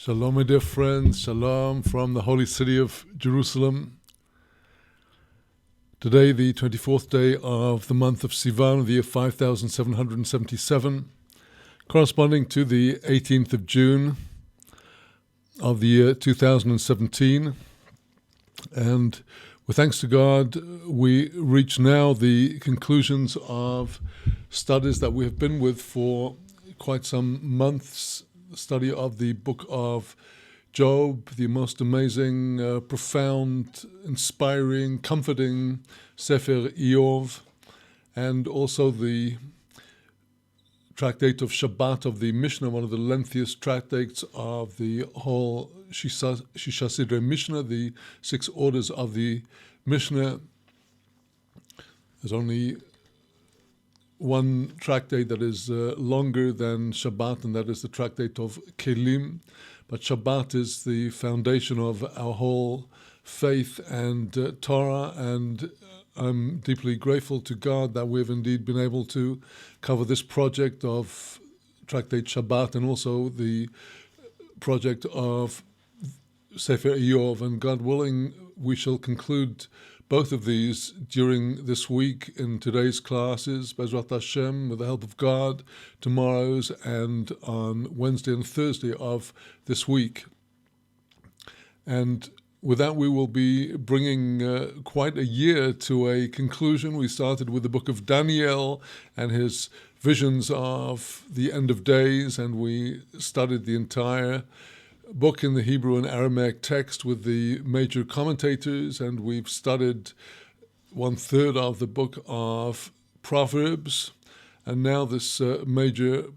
Shalom, my dear friends. Shalom from the holy city of Jerusalem. Today, the 24th day of the month of Sivan of the year 5777, corresponding to the 18th of June of the year 2017. And with thanks to God, we reach now the conclusions of studies that we have been with for quite some months. Study of the book of Job, the most amazing, profound, inspiring, comforting Sefer Iyov, and also the tractate of Shabbat of the Mishnah, one of the lengthiest tractates of the whole Shisha Sidrei Mishnah, the 6 orders of the Mishnah. There's only one tractate that is longer than Shabbat, and that is the tractate of Kelim. But Shabbat is the foundation of our whole faith and Torah, and I'm deeply grateful to God that we've indeed been able to cover this project of tractate Shabbat and also the project of Sefer Iyov, and God willing, we shall conclude both of these during this week in today's classes, Bezrat Hashem, with the help of God, tomorrow's, and on Wednesday and Thursday of this week. And with that, we will be bringing quite a year to a conclusion. We started with the book of Daniel and his visions of the end of days, and we studied the entire book in the Hebrew and Aramaic text with the major commentators, and we've studied 1/3 of the book of Proverbs, and now this major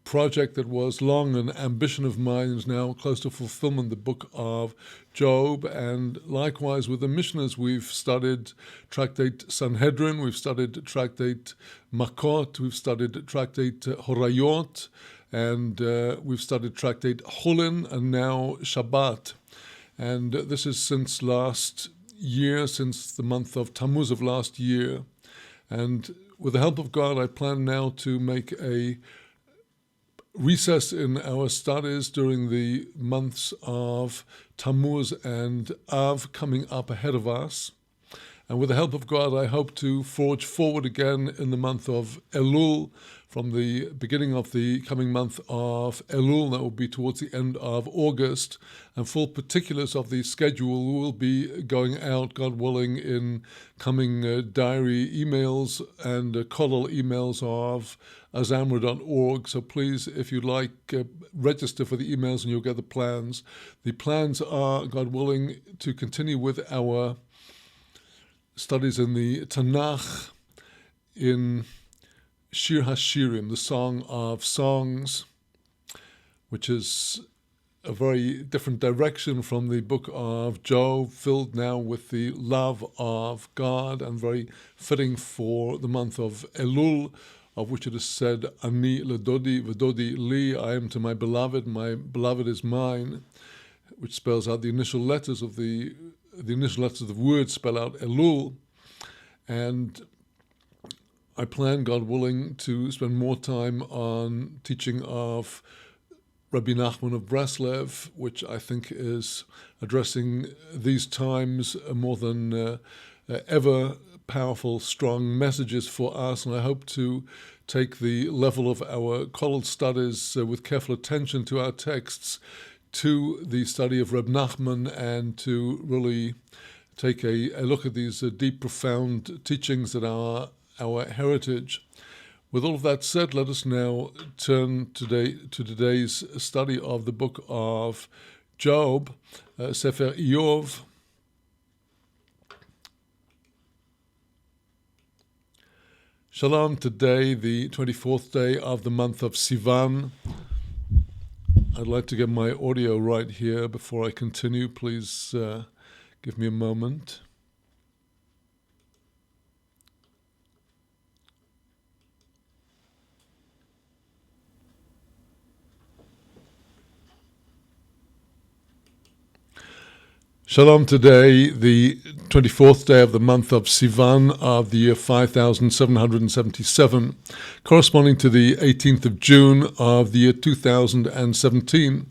project that was long an ambition of mine is now close to fulfillment, the book of Job. And likewise with the Mishnahs, we've studied tractate Sanhedrin, we've studied tractate Makot, we've studied tractate Horayot, and we've studied tractate Chulin, and now Shabbat. And this is since last year, since the month of Tammuz of last year. And with the help of God, I plan now to make a recess in our studies during the months of Tammuz and Av coming up ahead of us. And with the help of God, I hope to forge forward again in the month of Elul, from the beginning of the coming month of Elul, that will be towards the end of August. And full particulars of the schedule will be going out, God willing, in coming diary emails and kollel emails of azamra.org. So please, if you'd like, register for the emails and you'll get the plans. The plans are, God willing, to continue with our studies in the Tanakh, in Shir HaShirim, the Song of Songs, which is a very different direction from the book of Job, filled now with the love of God, and very fitting for the month of Elul, of which it is said, Ani ledodi v'dodi li, I am to my beloved is mine, which spells out the initial letters of the initial letters of the word spell out Elul. And I plan, God willing, to spend more time on teaching of Rabbi Nachman of Breslev, which I think is addressing these times more than ever powerful, strong messages for us. And I hope to take the level of our kollel studies with careful attention to our texts to the study of Reb Nachman, and to really take a look at these deep, profound teachings that are our heritage. With all of that said, let us now turn to today's study of the book of Job, Sefer Iyov. Shalom, today, the 24th day of the month of Sivan. I'd like to get my audio right here before I continue. Please give me a moment. Shalom, today, the 24th day of the month of Sivan of the year 5777, corresponding to the 18th of June of the year 2017.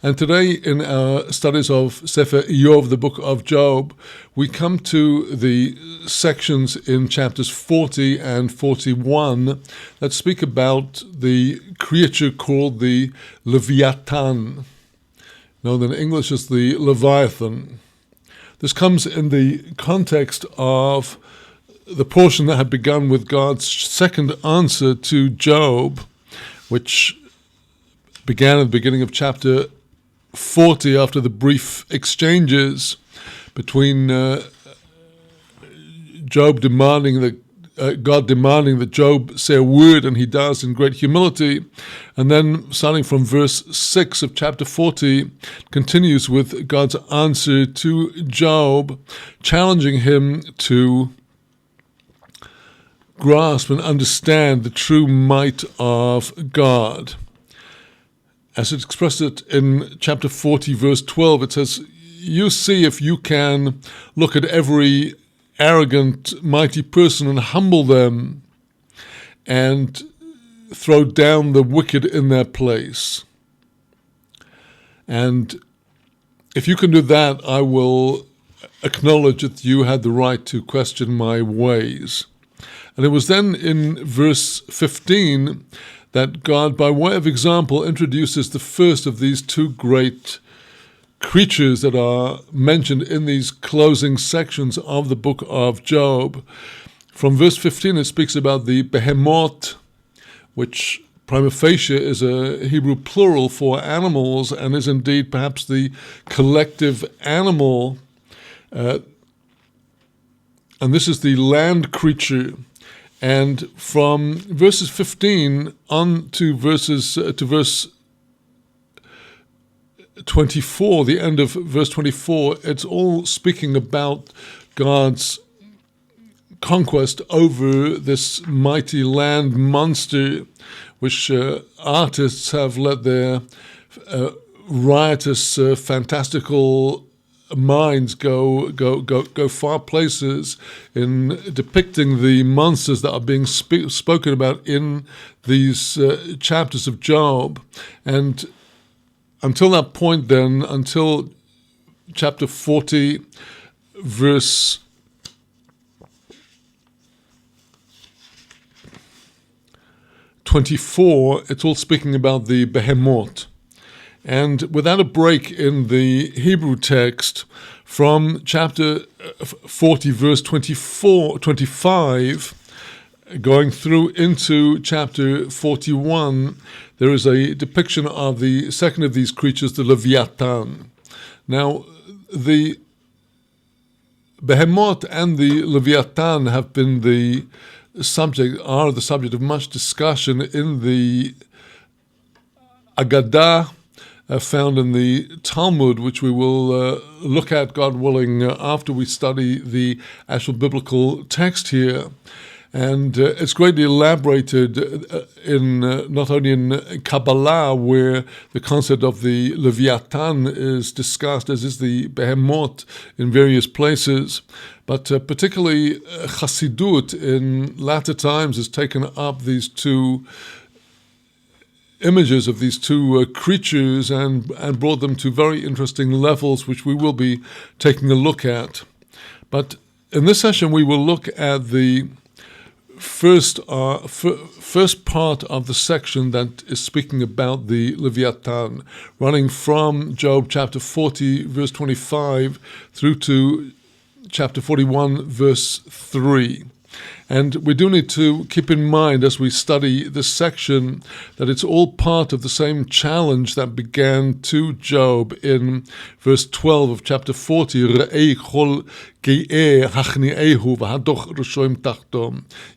And today, in our studies of Sefer Iyov, the book of Job, we come to the sections in chapters 40 and 41 that speak about the creature called the Leviathan, known in English as the Leviathan. This comes in the context of the portion that had begun with God's second answer to Job, which began at the beginning of chapter 40 after the brief exchanges between God demanding that Job say a word, and he does in great humility. And then starting from verse 6 of chapter 40, continues with God's answer to Job, challenging him to grasp and understand the true might of God. As it expressed it in chapter 40, verse 12, it says, "You see if you can look at every arrogant, mighty person and humble them and throw down the wicked in their place. And if you can do that, I will acknowledge that you had the right to question my ways." And it was then in verse 15 that God, by way of example, introduces the first of these two great creatures that are mentioned in these closing sections of the book of Job. From verse 15, it speaks about the behemoth, which prima facie is a Hebrew plural for animals and is indeed perhaps the collective animal. And this is the land creature. And from verses 15 on to verse 24, the end of verse 24, it's all speaking about God's conquest over this mighty land monster, which artists have let their riotous, fantastical minds go far places in depicting the monsters that are being spoken about in these chapters of Job. And until that point then, until chapter 40, verse 24, it's all speaking about the behemoth. And without a break in the Hebrew text, from chapter 40, verse 25, going through into chapter 41, there is a depiction of the second of these creatures, the Leviathan. Now, the behemoth and the Leviathan have been the subject of much discussion in the Agadah, found in the Talmud, which we will look at, God willing, after we study the actual biblical text here. And it's greatly elaborated in not only in Kabbalah, where the concept of the Leviathan is discussed, as is the behemoth in various places, but particularly Chassidut in latter times has taken up these two images of these two creatures and brought them to very interesting levels, which we will be taking a look at. But in this session, we will look at the first part of the section that is speaking about the Leviathan, running from Job chapter 40, verse 25, through to chapter 41, verse 3. And we do need to keep in mind as we study this section that it's all part of the same challenge that began to Job in verse 12 of chapter 40.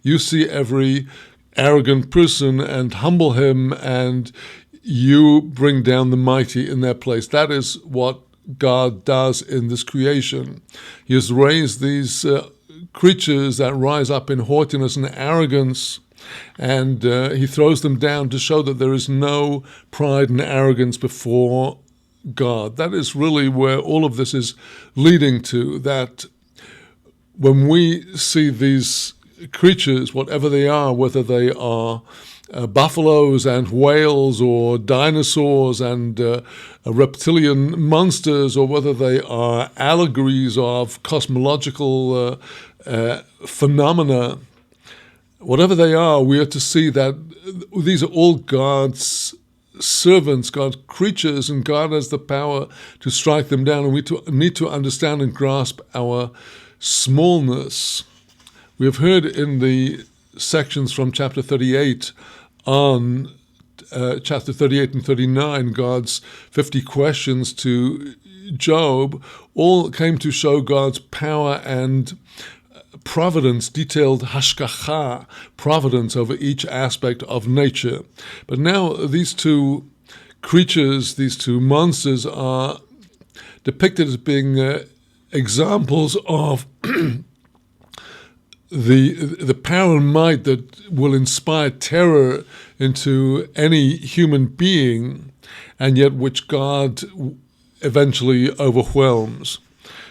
You see every arrogant person and humble him, and you bring down the mighty in their place. That is what God does in this creation. He has raised these creatures that rise up in haughtiness and arrogance, and he throws them down to show that there is no pride and arrogance before God. That is really where all of this is leading to, that when we see these creatures, whatever they are, whether they are buffaloes and whales or dinosaurs and reptilian monsters, or whether they are allegories of cosmological phenomena, whatever they are, we are to see that these are all God's servants, God's creatures, and God has the power to strike them down, and we need to understand and grasp our smallness. We have heard in the sections from chapter 38 on chapter 38 and 39, God's 50 questions to Job, all came to show God's power and providence, detailed hashgacha, providence over each aspect of nature. But now these two creatures, these two monsters, are depicted as being examples of the power and might that will inspire terror into any human being, and yet which God eventually overwhelms.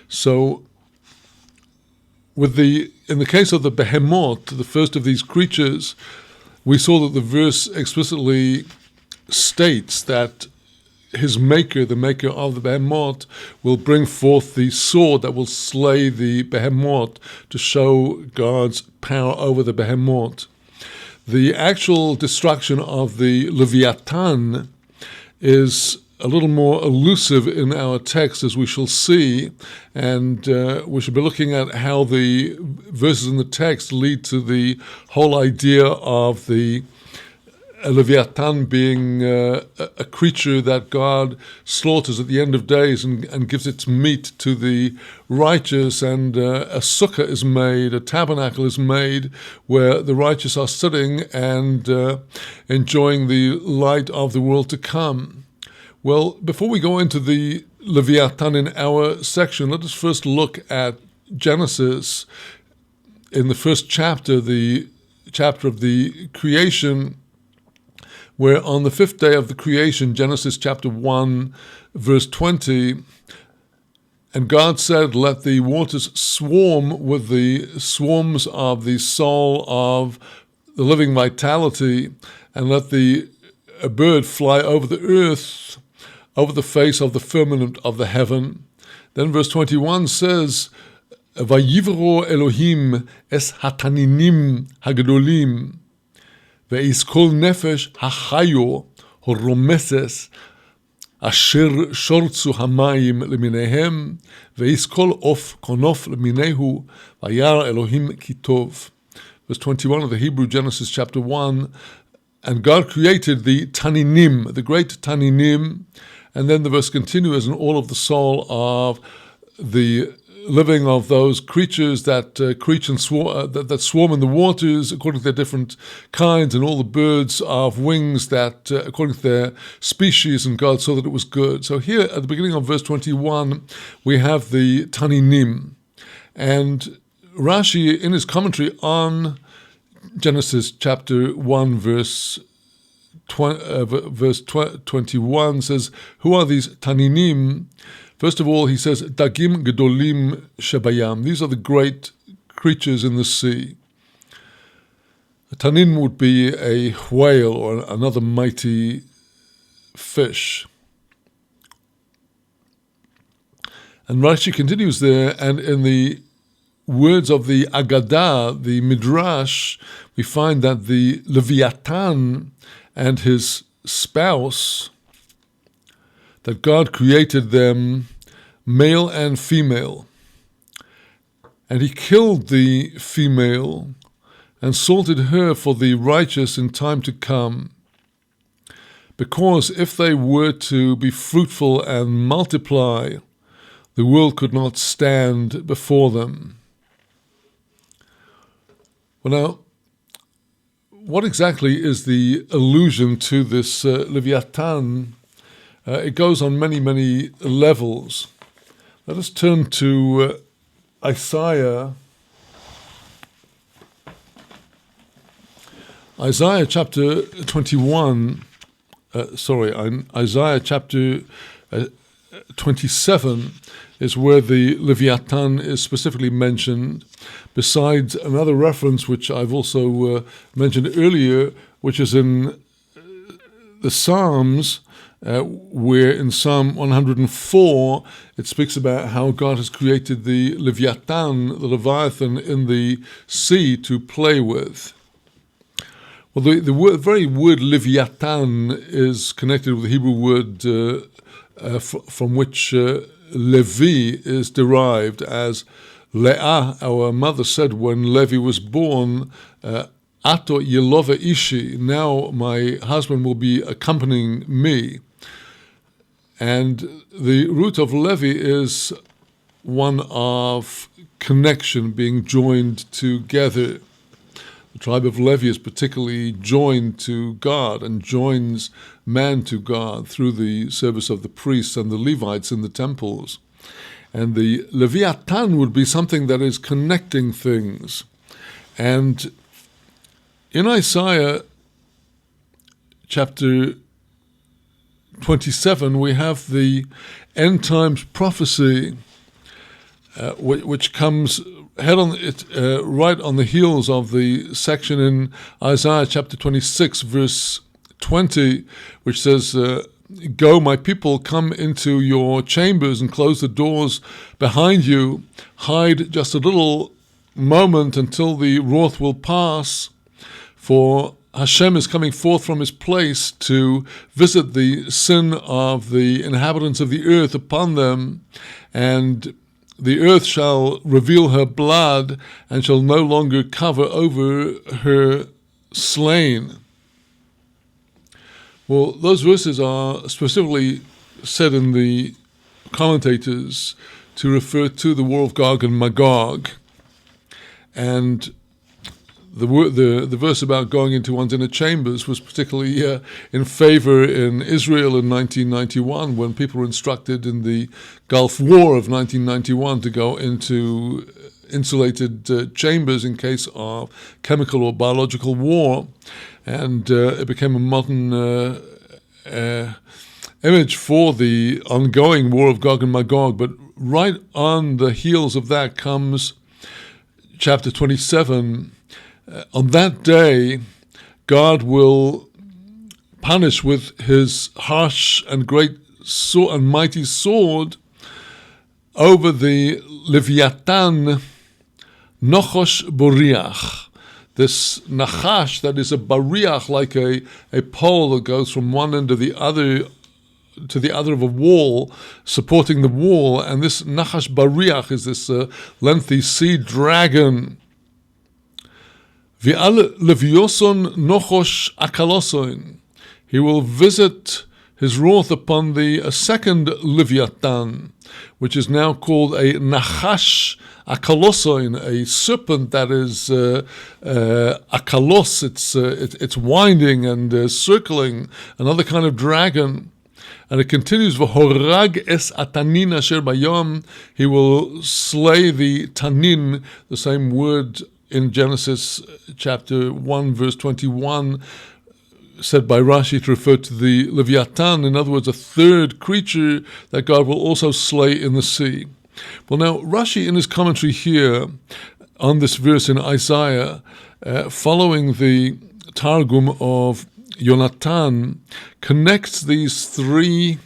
So in the case of the behemoth, the first of these creatures, we saw that the verse explicitly states that his maker, the maker of the behemoth, will bring forth the sword that will slay the behemoth to show God's power over the behemoth. The actual destruction of the Leviathan is a little more elusive in our text, as we shall see, and we shall be looking at how the verses in the text lead to the whole idea of the Leviathan being a creature that God slaughters at the end of days and gives its meat to the righteous, and a sukkah is made, a tabernacle is made where the righteous are sitting and enjoying the light of the world to come. Well, before we go into the Leviathan in our section, let us first look at Genesis in the first chapter, the chapter of the creation, where on the fifth day of the creation, Genesis chapter 1, verse 20, and God said, "Let the waters swarm with the swarms of the soul of the living vitality, and let a bird fly over the earth, over the face of the firmament of the heaven." Then verse 21 says, "Vayivro Elohim es hataninim hagdolim, ve'is kol nefesh hachayo horomeses asher shortzu hamayim leminehem, ve'is kol of konof leminehu, vayar Elohim kitov." Verse 21 of the Hebrew Genesis chapter 1, and God created the Taninim, the great Taninim, and then the verse continues, and all of the soul of the living of those creatures that that swarm in the waters according to their different kinds, and all the birds of wings that according to their species, and God saw that it was good. So here at the beginning of verse 21, we have the Taninim. And Rashi, in his commentary on Genesis chapter 1, verse 21 says, who are these Taninim? First of all, he says, Dagim Gedolim Shebayam. These are the great creatures in the sea. A Tanin would be a whale or another mighty fish. And Rashi continues there, and in the words of the Agadah, the Midrash, we find that the Leviathan and his spouse, that God created them male and female. And he killed the female and salted her for the righteous in time to come. Because if they were to be fruitful and multiply, the world could not stand before them. Well, now, what exactly is the allusion to this Leviathan? It goes on many, many levels. Let us turn to Isaiah chapter 21. Isaiah chapter 27 is where the Leviathan is specifically mentioned, besides another reference which I've also mentioned earlier, which is in the Psalms, where in Psalm 104 it speaks about how God has created the Leviathan, the Leviathan, in the sea to play with. Well, the very word Leviathan is connected with the Hebrew word from which Levi is derived, as Leah, our mother, said when Levi was born, Ato Yelova Ishi, now my husband will be accompanying me. And the root of Levi is one of connection, being joined together. The tribe of Levi is particularly joined to God and joins man to God through the service of the priests and the Levites in the temples. And the Leviathan would be something that is connecting things. And in Isaiah chapter 27, we have the end times prophecy, which comes right on the heels of the section in Isaiah chapter 26, verse 20, which says, "Go, my people, come into your chambers and close the doors behind you. Hide just a little moment until the wrath will pass. For Hashem is coming forth from his place to visit the sin of the inhabitants of the earth upon them, and the earth shall reveal her blood and shall no longer cover over her slain." Well, those verses are specifically said in the commentators to refer to the war of Gog and Magog. And the verse about going into one's inner chambers was particularly in favor in Israel in 1991, when people were instructed in the Gulf War of 1991 to go into insulated chambers in case of chemical or biological war. And it became a modern image for the ongoing war of Gog and Magog. But right on the heels of that comes chapter 27. On that day, God will punish with his harsh and great and mighty sword over the Leviathan, Nochosh Boriach. This Nachash that is a bariach, like a pole that goes from one end of the other to the other of a wall, supporting the wall. And this Nachash Bariach is this lengthy sea dragon. V'al levioson nochosh akalosoin. He will visit his wrath upon the second Leviathan, which is now called a Nachash Akalosoin, a serpent that is akalos. It's winding and circling, another kind of dragon. And it continues, V'horag es atanin asher bayom. He will slay the tanin, the same word in Genesis chapter 1, verse 21, said by Rashi to refer to the Leviathan, in other words, a third creature that God will also slay in the sea. Well, now, Rashi in his commentary here on this verse in Isaiah, following the Targum of Yonatan, connects these three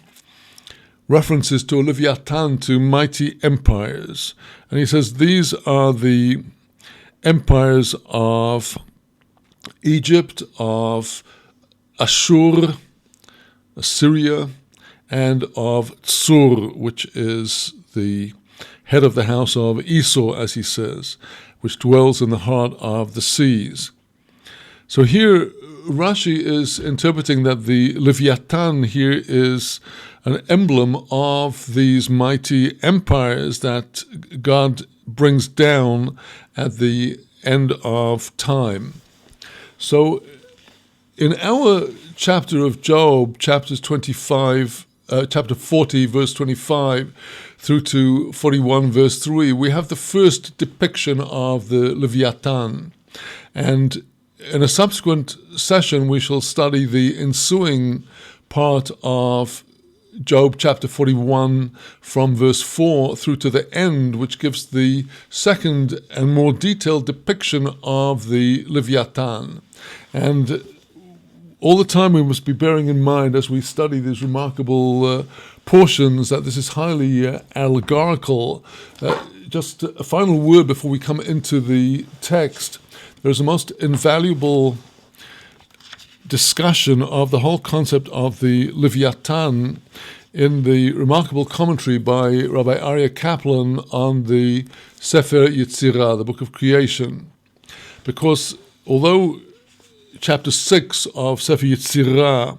references to a Leviathan to mighty empires. And he says these are the empires of Egypt, of Ashur, Assyria, and of Tsur, which is the head of the house of Esau, as he says, which dwells in the heart of the seas. So here Rashi is interpreting that the Leviathan here is an emblem of these mighty empires that God brings down at the end of time. So in our chapter of Job, chapter 40, verse 25, through to 41, verse 3, we have the first depiction of the Leviathan. And in a subsequent session, we shall study the ensuing part of Job chapter 41 from verse 4 through to the end, which gives the second and more detailed depiction of the Leviathan. And all the time we must be bearing in mind as we study these remarkable portions that this is highly allegorical. Just a final word before we come into the text. There's a most invaluable discussion of the whole concept of the Leviathan in the remarkable commentary by Rabbi Aryeh Kaplan on the Sefer Yetzirah, the Book of Creation. Because although chapter 6 of Sefer Yetzirah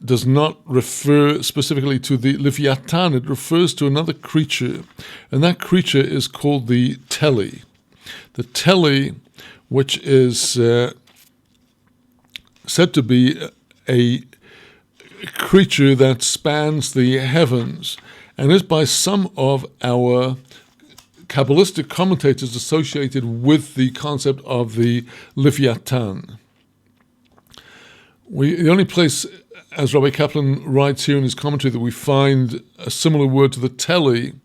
does not refer specifically to the Leviathan, it refers to another creature, and that creature is called the Teli. The Teli, which is said to be a creature that spans the heavens, and is by some of our Kabbalistic commentators associated with the concept of the Leviathan. The only place, as Rabbi Kaplan writes here in his commentary, that we find a similar word to the Teli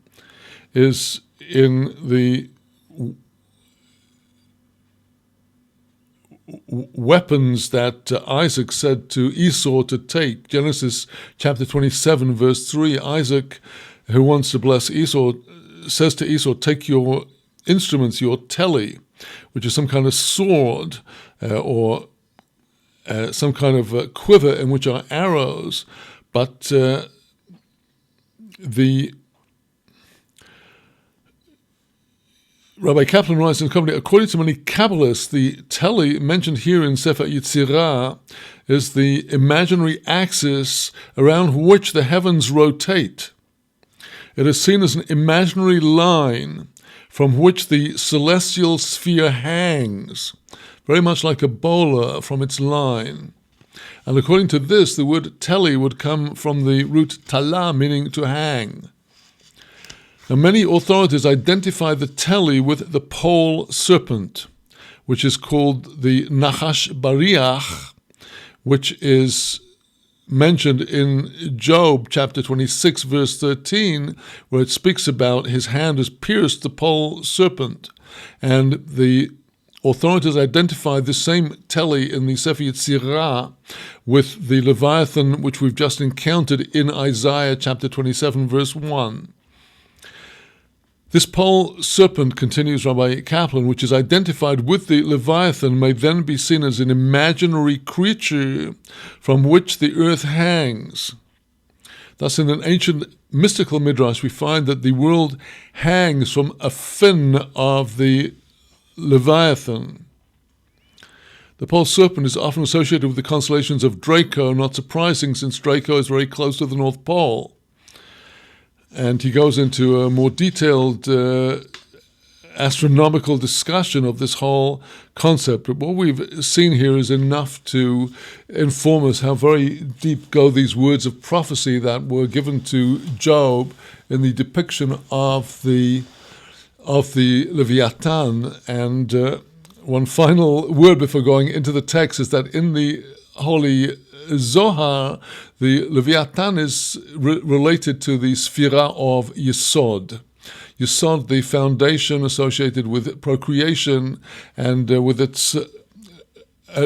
is in the weapons that Isaac said to Esau to take. Genesis chapter 27, verse 3, Isaac, who wants to bless Esau, says to Esau, take your instruments, your Teli, which is some kind of sword or some kind of quiver in which are arrows, but the Rabbi Kaplan writes in the commentary, according to many Kabbalists, the Teli mentioned here in Sefer Yetzirah is the imaginary axis around which the heavens rotate. It is seen as an imaginary line from which the celestial sphere hangs, very much like a bowler from its line. And according to this, the word Teli would come from the root tala, meaning to hang. Now, many authorities identify the Teli with the pole serpent, which is called the Nachash Bariach, which is mentioned in Job chapter 26, verse 13, where it speaks about his hand has pierced the pole serpent. And the authorities identify the same Teli in the Sefer Yetzirah with the Leviathan, which we've just encountered in Isaiah chapter 27, verse 1. This pole serpent, continues Rabbi Kaplan, which is identified with the Leviathan, may then be seen as an imaginary creature from which the earth hangs. Thus, in an ancient mystical midrash, we find that the world hangs from a fin of the Leviathan. The pole serpent is often associated with the constellations of Draco, not surprising since Draco is very close to the North Pole. And he goes into a more detailed astronomical discussion of this whole concept. But what we've seen here is enough to inform us how very deep go these words of prophecy that were given to Job in the depiction of the Leviathan. And one final word before going into the text is that in the Holy Zohar, the Leviathan is related to the Sphira of Yesod. Yesod, the foundation associated with procreation and with its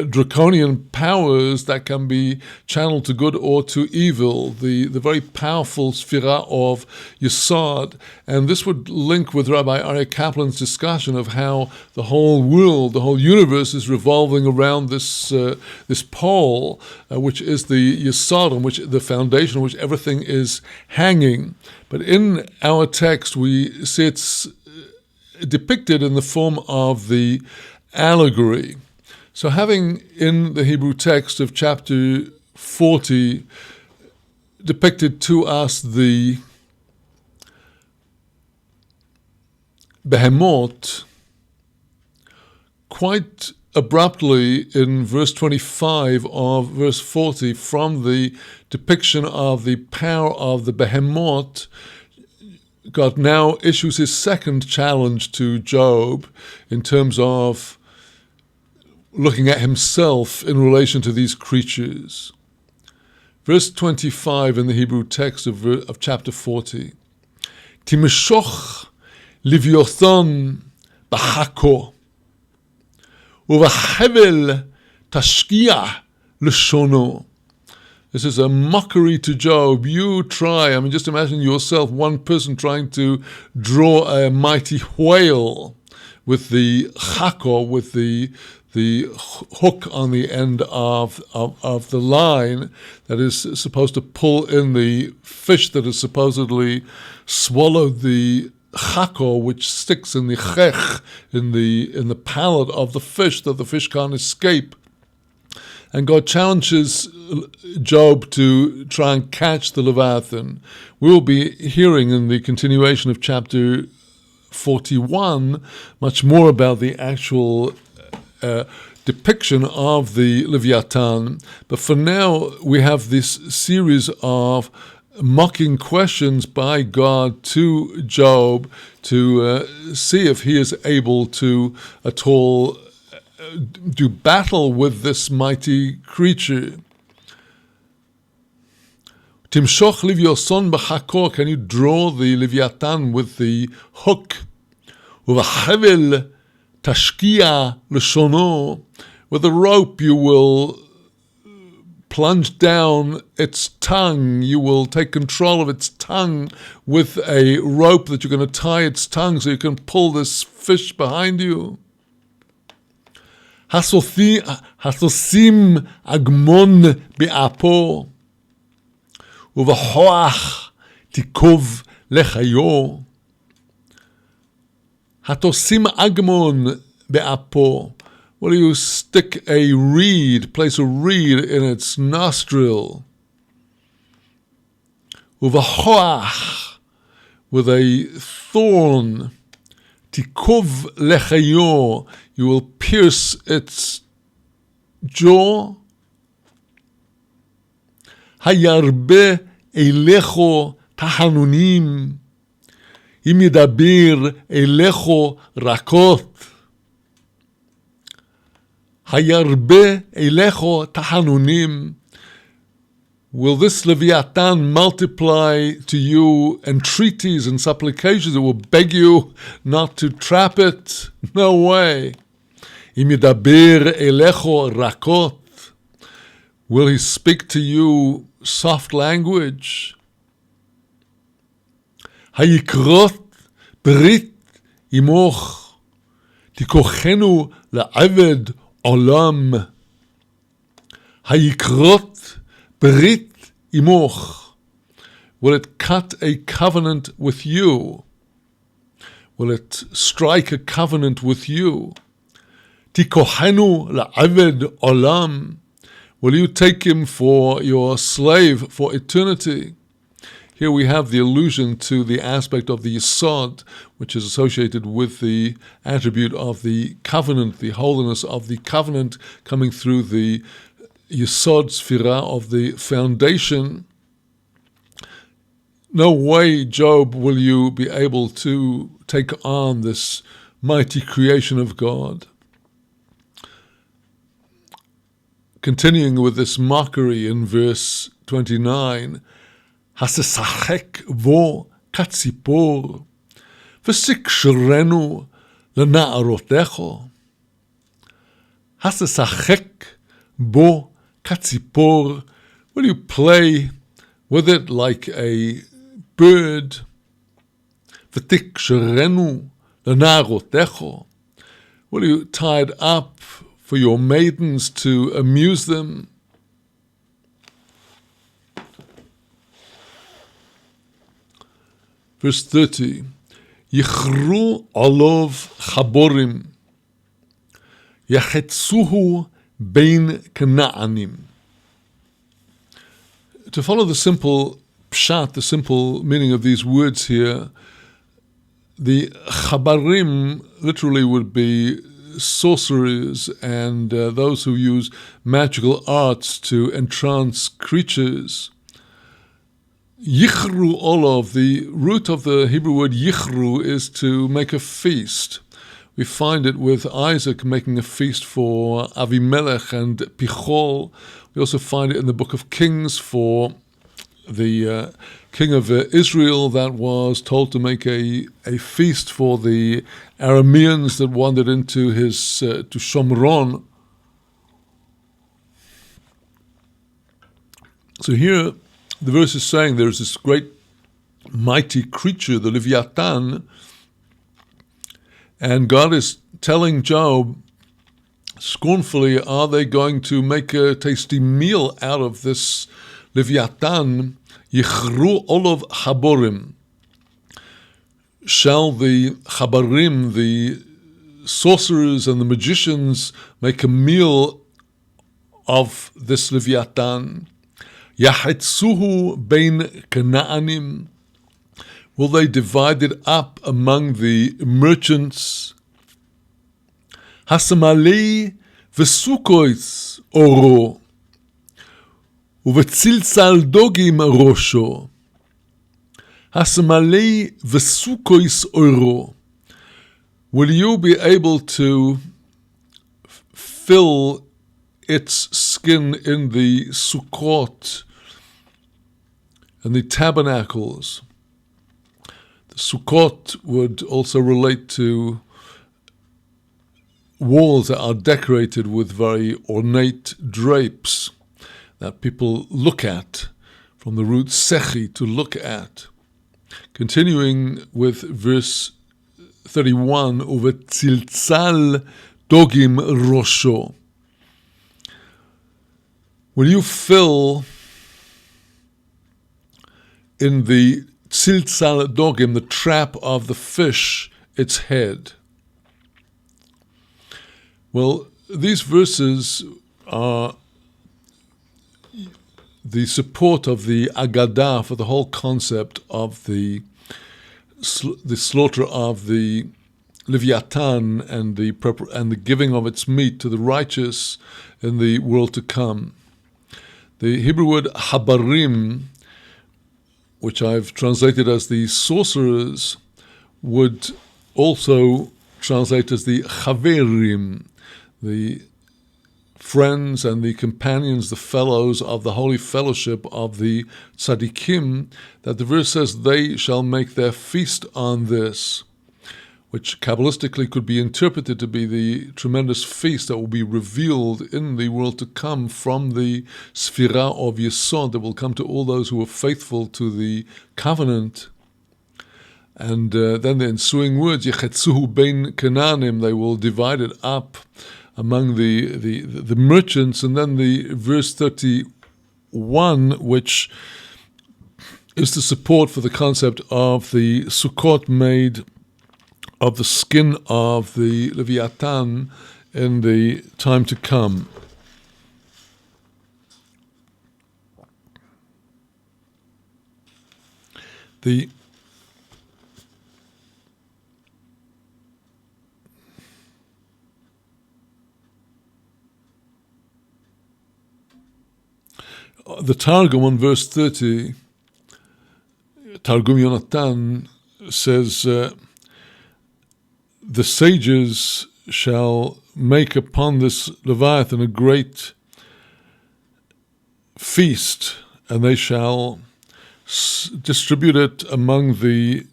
draconian powers that can be channeled to good or to evil, the very powerful Sphira of Yesod. And this would link with Rabbi Aryeh Kaplan's discussion of how the whole world, the whole universe is revolving around this pole, which is the Yesod, on which the foundation on which everything is hanging. But in our text, we see it's depicted in the form of the allegory. So having in the Hebrew text of chapter 40 depicted to us the behemoth, quite abruptly in verse 25 of verse 40, from the depiction of the power of the behemoth, God now issues his second challenge to Job in terms of looking at himself in relation to these creatures. Verse 25 in the Hebrew text of chapter 40. Timeshoch Leviathan b'hako uvahevel tashkia l'shono. This is a mockery to Job. You try, just imagine yourself, one person trying to draw a mighty whale with the chako, with the hook on the end of the line that is supposed to pull in the fish that has supposedly swallowed the chako, which sticks in the chech, in the palate of the fish, that the fish can't escape. And God challenges Job to try and catch the Leviathan. We will be hearing in the continuation of chapter 41 much more about the actual depiction of the Leviathan. But for now, we have this series of mocking questions by God to Job to see if he is able to at all do battle with this mighty creature. Timshoch Leviathan b'chako, can you draw the Leviathan with the hook? Uvahevel tashkia l'shono, with a rope you will plunge down its tongue, you will take control of its tongue with a rope that you're going to tie its tongue so you can pull this fish behind you. Hasosim agmon be'apo uvahoach tikov lechayo. Hatosim agmon be'apo. Will you stick a reed, place a reed in its nostril? Uvahoach, with a thorn. Tikov lechayo, you will pierce its jaw. Hayarbe elecho tahanunim, im yedabir elecho rakot. Hayarbe elecho tahanunim. Will this Leviathan multiply to you entreaties and supplications? It will beg you not to trap it? No way. Im yedabir elecho rakot. Will he speak to you soft language? Hayikrot brit imoch tikochenu la'aved olam. Hayikrot brit imoch. Will it cut a covenant with you? Will it strike a covenant with you? Tikochenu la'aved olam. Will you take him for your slave for eternity? Here we have the allusion to the aspect of the yesod, which is associated with the attribute of the covenant, the holiness of the covenant coming through the yesod sfirah of the foundation. No way, Job, will you be able to take on this mighty creation of God. Continuing with this mockery in verse 29, Hasesachek vo katzipor, v'sikshirenu lena'arotecho. Hasesachek bo katzipor, will you play with it like a bird? V'tikshirenu lena'arotecho, will you tie it up for your maidens to amuse them? Verse 30, Yichru olov chaborim, yachetzuhu bein kanaanim. To follow the simple pshat, the simple meaning of these words here, the chabarim literally would be sorcerers and those who use magical arts to entrance creatures. Yichru olov, the root of the Hebrew word yichru is to make a feast. We find it with Isaac making a feast for Avimelech and Pichol. We also find it in the book of Kings for the king of Israel that was told to make a feast for the Arameans that wandered into his to Shomron. So here the verse is saying there's this great mighty creature, the Leviathan, and God is telling Job scornfully, are they going to make a tasty meal out of this Leviathan? Yichru olav chaborim. Shall the chabarim, the sorcerers and the magicians, make a meal of this Leviathan? Yachetzuhu bein Kanaanim. Will they divide it up among the merchants? Hasamalei v'sukois oro, uvetziltzal dogim rosho. Hasamalei v'sukois oro. Will you be able to fill its skin in the Sukkot and the tabernacles? Sukkot would also relate to walls that are decorated with very ornate drapes that people look at, from the root sechi, to look at. Continuing with verse 31, uvetziltzal dogim rosho. Will you fill in the Tziltzal dogim, the trap of the fish, its head? Well, these verses are the support of the Agadah for the whole concept of the slaughter of the Leviathan and the giving of its meat to the righteous in the world to come. The Hebrew word habarim, which I've translated as the sorcerers, would also translate as the chaverim, the friends and the companions, the fellows of the holy fellowship of the tzaddikim, that the verse says they shall make their feast on this, which Kabbalistically could be interpreted to be the tremendous feast that will be revealed in the world to come from the Sphira of Yesod that will come to all those who are faithful to the covenant. And then the ensuing words, Yechetzuhu bein Kanaanim, they will divide it up among the merchants. And then the verse 31, which is the support for the concept of the Sukkot made of the skin of the Leviathan in the time to come. The Targum on verse 30, Targum Yonatan, says, the sages shall make upon this Leviathan a great feast, and they shall distribute it among the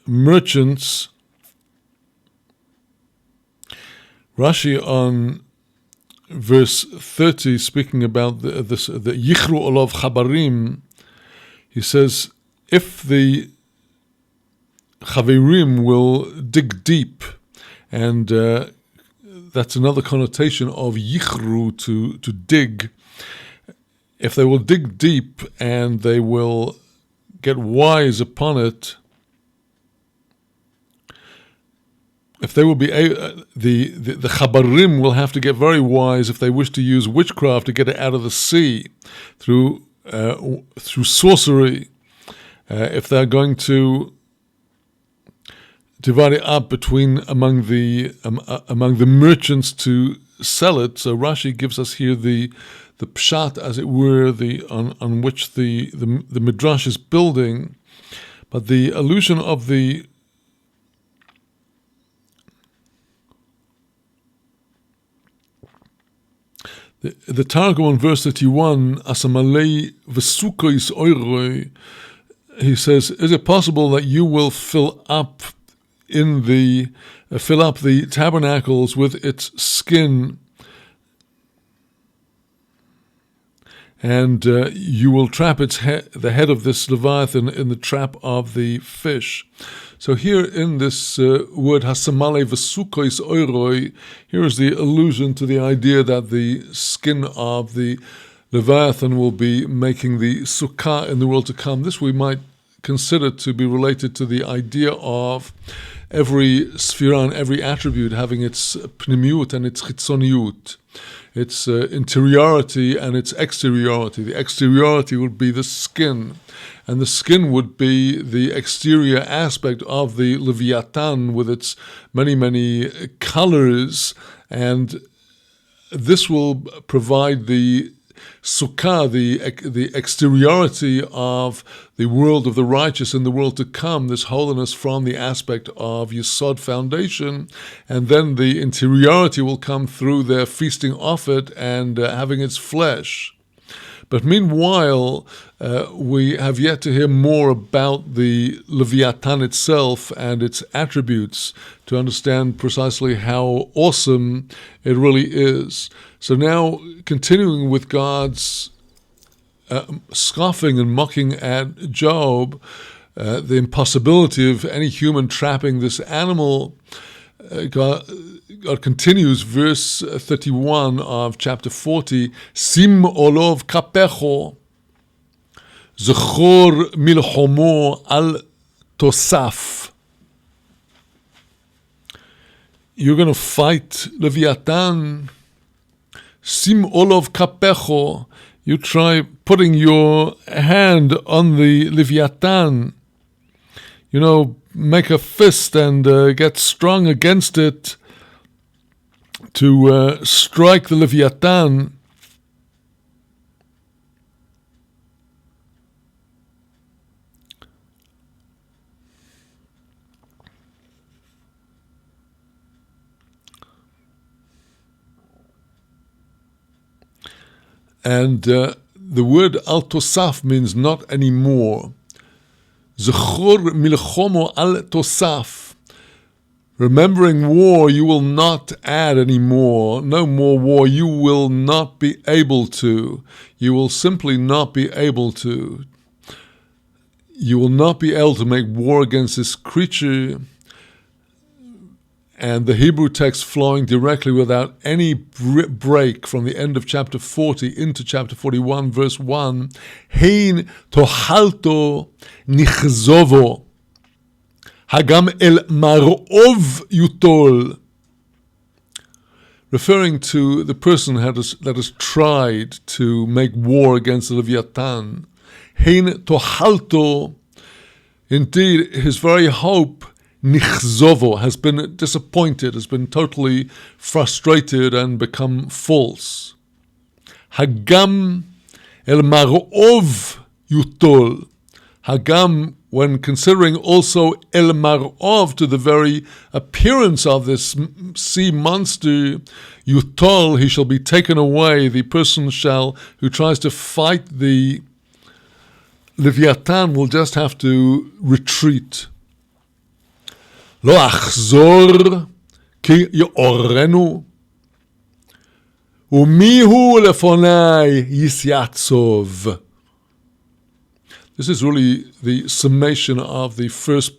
merchants. Rashi on verse 30, speaking about the Yichru olav chabarim, he says, if the Chaverim will dig deep, and that's another connotation of Yichru, to dig. If they will dig deep and they will get wise upon it, if they will be the Chabarim will have to get very wise if they wish to use witchcraft to get it out of the sea through sorcery. If they're going to divide it up among the merchants to sell it. So Rashi gives us here the pshat, as it were, on which the midrash is building, but the allusion of the The Targum on verse 31, Asamalei v'sukois oiroi, he says, is it possible that you will fill up the tabernacles with its skin, and you will trap the head of this Leviathan in the trap of the fish? So here in this word hasamale v'sukois oiroi, here is the allusion to the idea that the skin of the Leviathan will be making the sukkah in the world to come. This we might consider to be related to the idea of every sphira and every attribute having its pnimiut and its chitzoniut, its interiority and its exteriority. The exteriority would be the skin, and the skin would be the exterior aspect of the Leviathan with its many, many colors, and this will provide the sukkah, the exteriority of the world of the righteous in the world to come, this holiness from the aspect of Yesod foundation, and then the interiority will come through their feasting off it and having its flesh. But meanwhile, we have yet to hear more about the Leviathan itself and its attributes to understand precisely how awesome it really is. So now, continuing with God's scoffing and mocking at Job, the impossibility of any human trapping this animal, God continues, verse 31 of chapter 40, Sim olov kapecho, zechor milchomo al tosaf. You're going to fight Leviathan. Sim olov kapecho. You try putting your hand on the Leviathan. You know, make a fist and get strong against it to strike the Leviathan. And the word al tosaf means not anymore. Zechor milchomo al tosaf. Remembering war, you will not add any more. No more war. You will not be able to. You will simply not be able to. You will not be able to make war against this creature. And the Hebrew text flowing directly without any break from the end of chapter 40 into chapter 41, verse 1. Hein tohalto nichzovo. Hagam el mar'ov yutol. Referring to the person that has tried to make war against the Leviathan. Hein tohalto. Indeed, his very hope, nichzovo, has been disappointed, has been totally frustrated and become false. Hagam el mar'ov yutol. Hagam, when considering also el mar'ov, to the very appearance of this sea monster, yutol, he shall be taken away. The person who tries to fight the Leviathan will just have to retreat. Lo achzor ki yorenu, umihu lefonai yisyatzov. This is really the summation of the first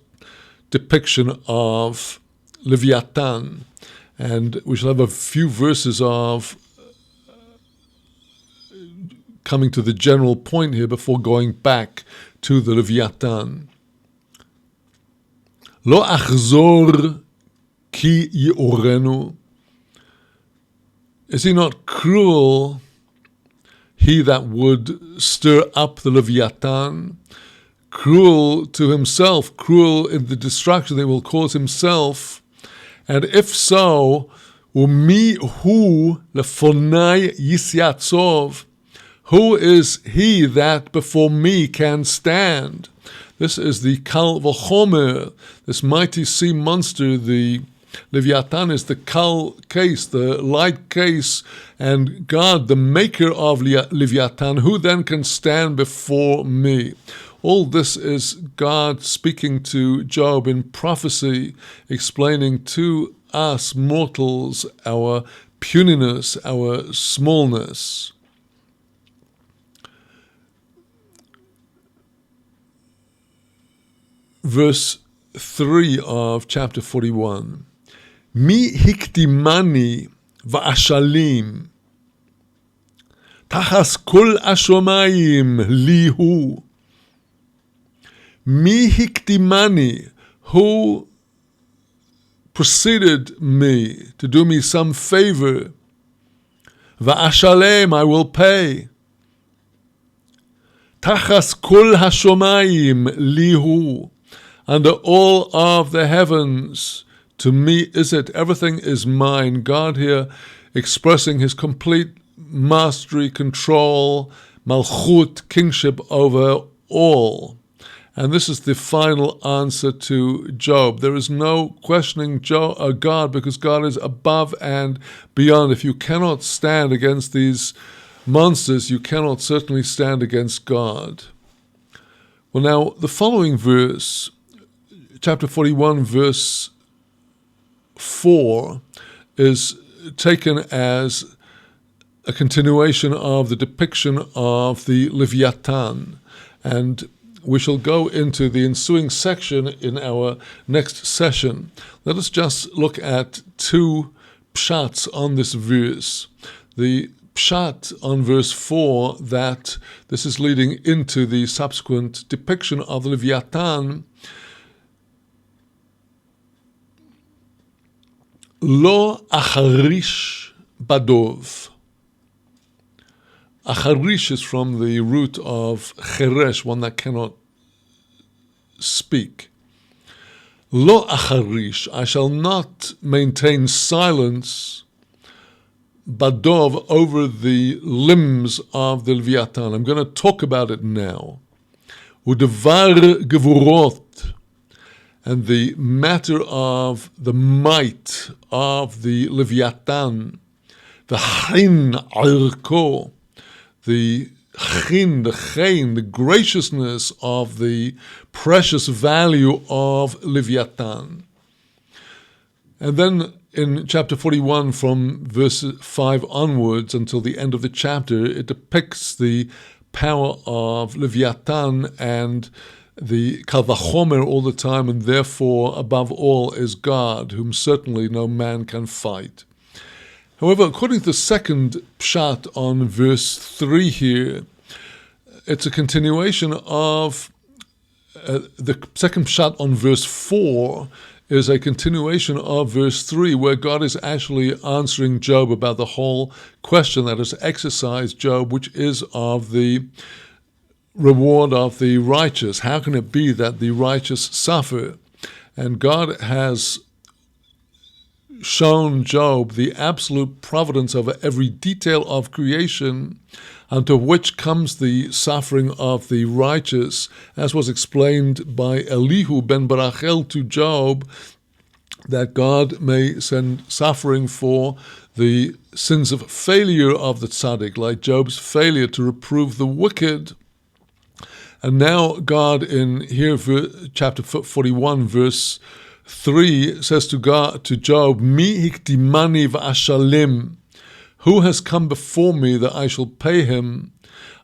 depiction of Leviathan. And we shall have a few verses of coming to the general point here before going back to the Leviathan. Lo achzor ki yorenu. Is he not cruel, he that would stir up the Leviathan? Cruel to himself, cruel in the destruction they will cause himself. And if so, umi hu lefonai yisyatzov. Who is he that before me can stand? This is the Kal V'chomer, this mighty sea monster, the Leviathan is the kal case, the light case, and God, the maker of Leviathan, who then can stand before me? All this is God speaking to Job in prophecy, explaining to us mortals our puniness, our smallness. Verse 3 of chapter 41. Mi hikdimani va'ashalim tachas kol ashomayim lihu. Mi hikdimani, who preceded me to do me some favor. Va'ashalem, I will pay. Tachas kol hashomayim lihu. Under all of the heavens, to me is it. Everything is mine. God here expressing his complete mastery, control, malchut, kingship over all. And this is the final answer to Job. There is no questioning God, because God is above and beyond. If you cannot stand against these monsters, you cannot certainly stand against God. Well, now, the following verse, chapter 41, verse 4, is taken as a continuation of the depiction of the Leviathan. And we shall go into the ensuing section in our next session. Let us just look at two pshats on this verse. The pshat on verse 4, that this is leading into the subsequent depiction of the Leviathan. Lo acharish badov. Acharish is from the root of cheresh, one that cannot speak. Lo acharish, I shall not maintain silence, badov, over the limbs of the Leviathan. I'm going to talk about it now. Udevar gevurot, and the matter of the might of the Leviathan, the chin arko, the chin, the chen, the graciousness of the precious value of Leviathan. And then in chapter 41, from verse 5 onwards until the end of the chapter, it depicts the power of Leviathan and the kal vachomer all the time, and therefore, above all, is God, whom certainly no man can fight. However, according to the second pshat on verse 3 here, it's a continuation of the second pshat on verse 4 is a continuation of verse 3, where God is actually answering Job about the whole question that has exercised Job, which is of the reward of the righteous. How can it be that the righteous suffer? And God has shown Job the absolute providence over every detail of creation, unto which comes the suffering of the righteous, as was explained by Elihu ben Barachel to Job, that God may send suffering for the sins of failure of the tzaddik, like Job's failure to reprove the wicked. And now God in here, chapter 41, verse 3, says to Job, Mi hikdimani va'ashalim, who has come before me that I shall pay him?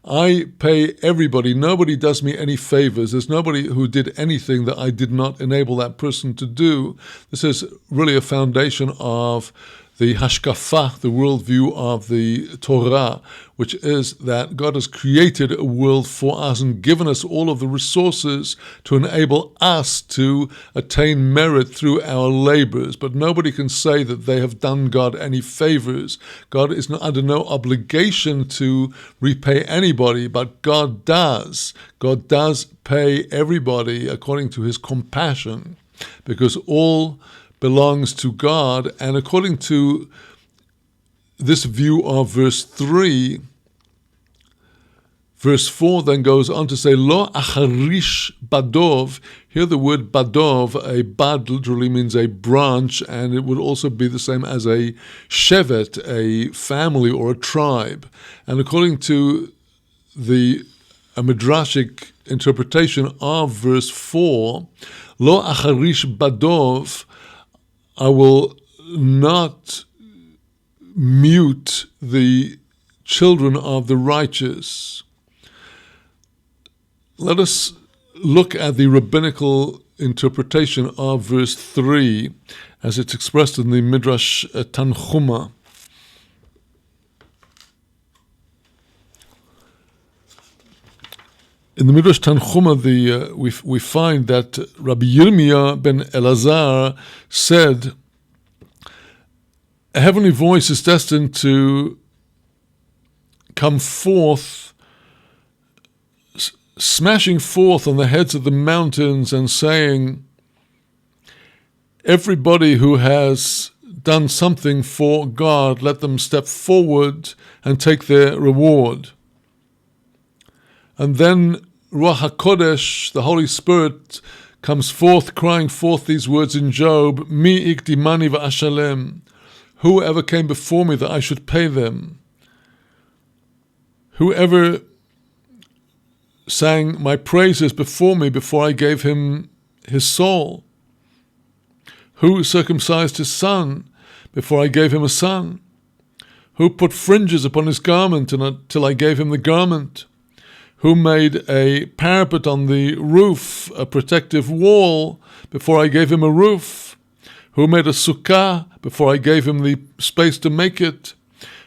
I pay everybody. Nobody does me any favors. There's nobody who did anything that I did not enable that person to do. This is really a foundation of the hashkafa, the worldview of the Torah, which is that God has created a world for us and given us all of the resources to enable us to attain merit through our labors. But nobody can say that they have done God any favors. God is under no obligation to repay anybody, but God does. God does pay everybody according to his compassion, because all belongs to God. And according to this view of verse 3, Verse 4 then goes on to say, Lo acharish badov. Here the word badov, a bad literally means a branch, and it would also be the same as a shevet, a family or a tribe. And according to the midrashic interpretation of verse 4, Lo acharish badov, I will not mute the children of the righteous. Let us look at the rabbinical interpretation of verse 3 as it's expressed in the Midrash Tanchuma. In the Midrash Tanchuma, we find that Rabbi Yirmiyah ben Elazar said, a heavenly voice is destined to come forth, smashing forth on the heads of the mountains and saying, everybody who has done something for God, let them step forward and take their reward. And then Ruach HaKodesh, the Holy Spirit, comes forth, crying forth these words in Job, Mi ikdimani va'ashalem, whoever came before me that I should pay them. Whoever sang my praises before me before I gave him his soul. Who circumcised his son before I gave him a son? Who put fringes upon his garment until I gave him the garment? Who made a parapet on the roof, a protective wall, before I gave him a roof? Who made a sukkah before I gave him the space to make it?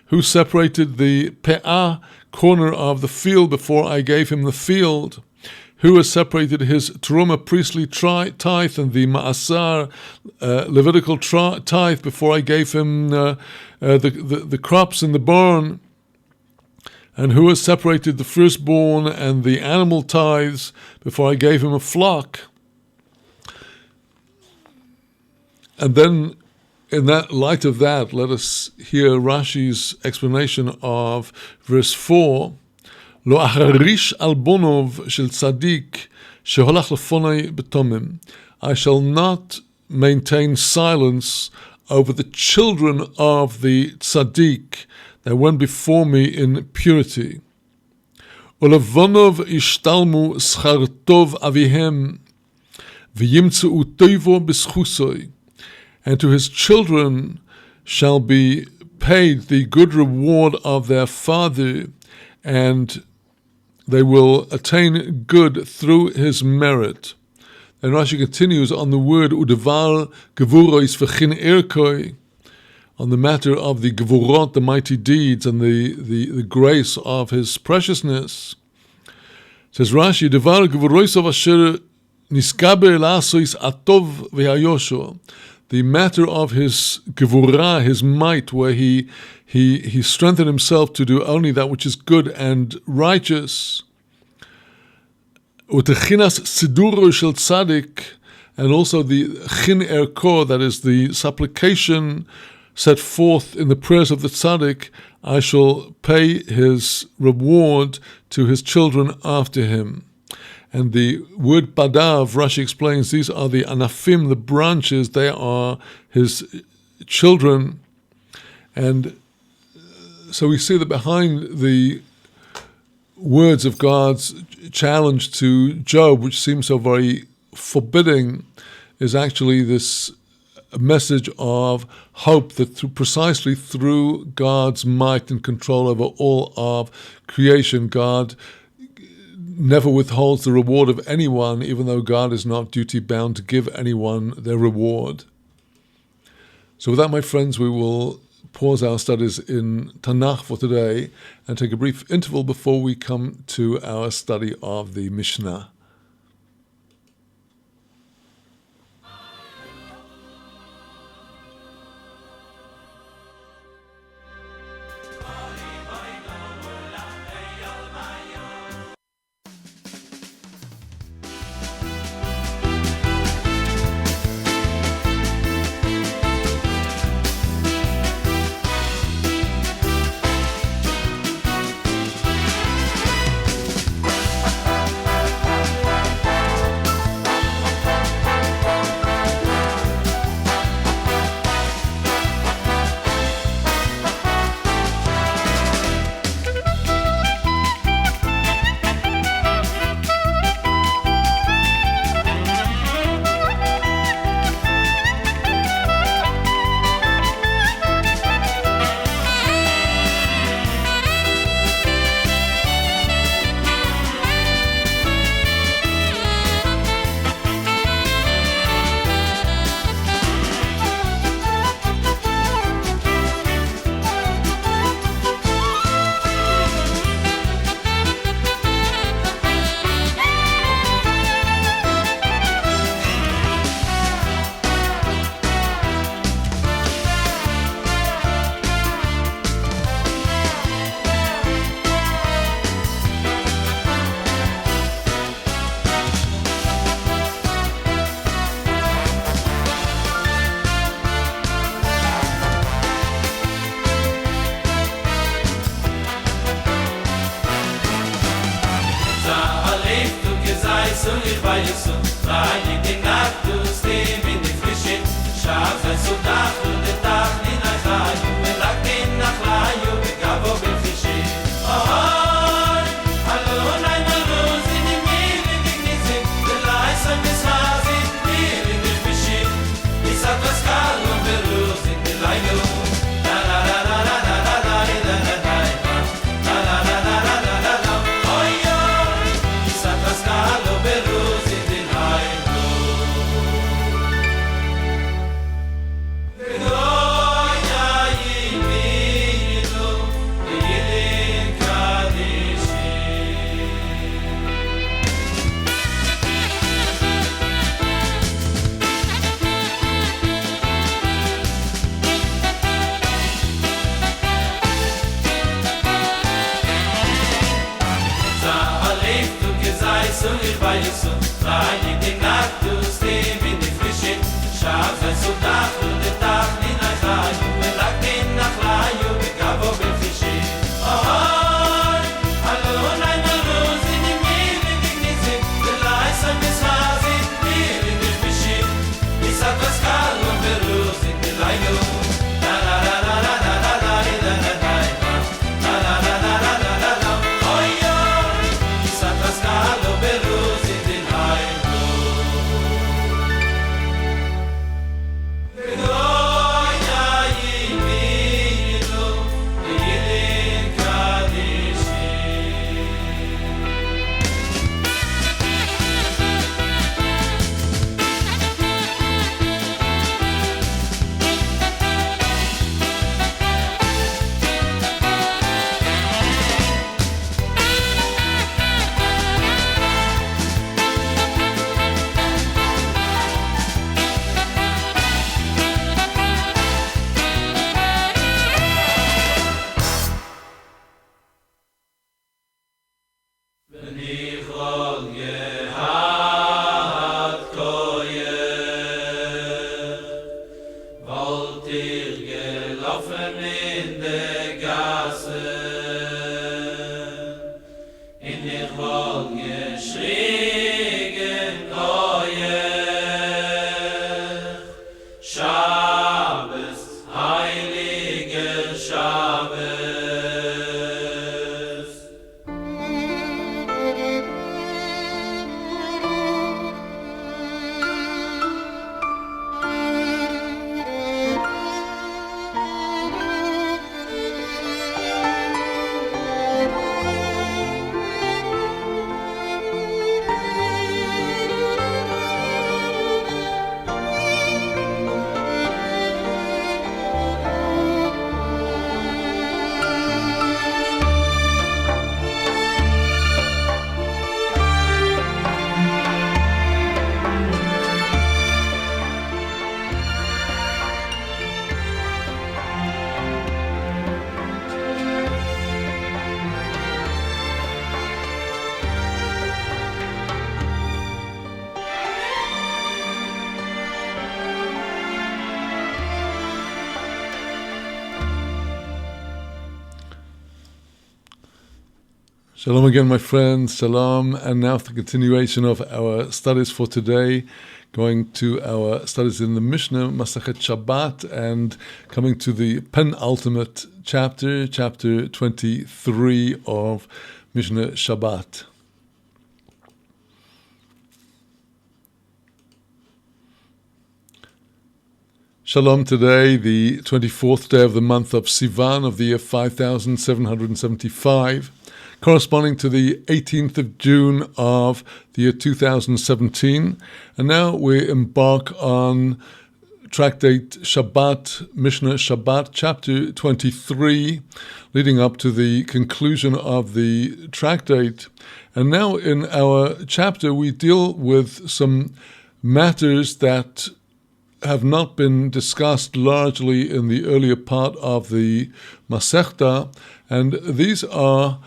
Who separated the pe'ah, corner of the field, before I gave him the field? Who has separated his teruma, priestly tithe, and the ma'asar, Levitical tithe, before I gave him the crops in the barn? And who has separated the firstborn and the animal tithes before I gave him a flock? And then, in that light of that, let us hear Rashi's explanation of verse 4. Lo acharish al bonov shel tzadik sheholach lefonai betomim. I shall not maintain silence over the children of the tzaddik that went before me in purity. Olevonov ishtalmu schar tov avihem v'yimtzeu toivo b'schusoi. And to his children shall be paid the good reward of their father, and they will attain good through his merit. And Rashi continues on the word udevar gevurois v'chin erkoi, on the matter of the gevurot, the mighty deeds, and the grace of his preciousness. Says Rashi, devar gevurois of asher niskaber lasois atov v'hayosho. The matter of his gevurah, his might, where he strengthened himself to do only that which is good and righteous. Utechinas siduro shel tzadik, and also the chin erko, that is the supplication set forth in the prayers of the tzaddik, I shall pay his reward to his children after him. And the word badav, Rashi explains, these are the anafim, the branches, they are his children. And so we see that behind the words of God's challenge to Job, which seems so very forbidding, is actually this message of hope that precisely through God's might and control over all of creation, God never withholds the reward of anyone, even though God is not duty-bound to give anyone their reward. So with that, my friends, we will pause our studies in Tanakh for today and take a brief interval before we come to our study of the Mishnah. Shalom again, my friends. Shalom. And now for the continuation of our studies for today, going to our studies in the Mishnah, Masachet Shabbat, and coming to the penultimate chapter, chapter 23 of Mishnah Shabbat. Shalom today, the 24th day of the month of Sivan of the year 5775, corresponding to the 18th of June of the year 2017. And now we embark on tractate Shabbat, Mishnah Shabbat, chapter 23, leading up to the conclusion of the tractate. And now in our chapter we deal with some matters that have not been discussed largely in the earlier part of the Masechta, and these are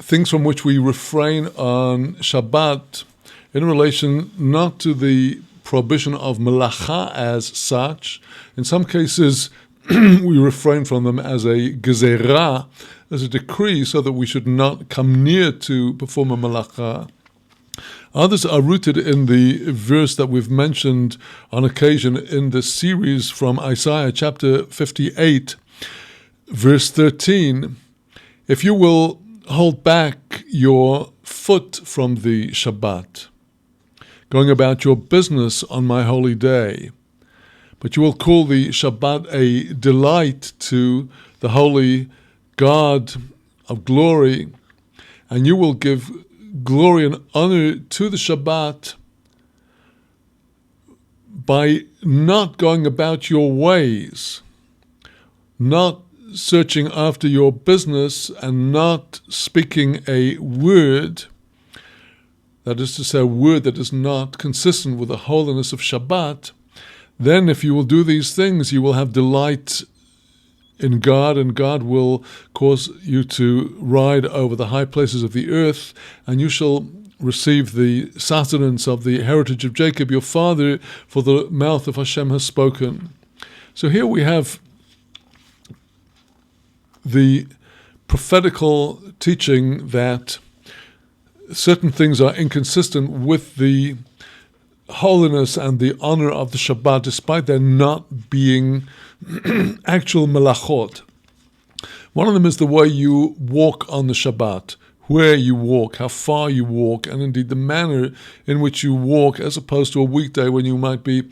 things from which we refrain on Shabbat in relation not to the prohibition of melacha as such. In some cases, we refrain from them as a gezerah, as a decree, so that we should not come near to perform a melacha. Others are rooted in the verse that we've mentioned on occasion in the series from Isaiah chapter 58, verse 13. If you will hold back your foot from the Shabbat, going about your business on my holy day, but you will call the Shabbat a delight to the holy God of glory, and you will give glory and honor to the Shabbat by not going about your ways, not searching after your business, and not speaking a word, that is to say, a word that is not consistent with the holiness of Shabbat, then if you will do these things, you will have delight in God, and God will cause you to ride over the high places of the earth, and you shall receive the sustenance of the heritage of Jacob, your father, for the mouth of Hashem has spoken. So here we have the prophetical teaching that certain things are inconsistent with the holiness and the honor of the Shabbat, despite there not being actual melachot. One of them is the way you walk on the Shabbat, where you walk, how far you walk, and indeed the manner in which you walk, as opposed to a weekday when you might be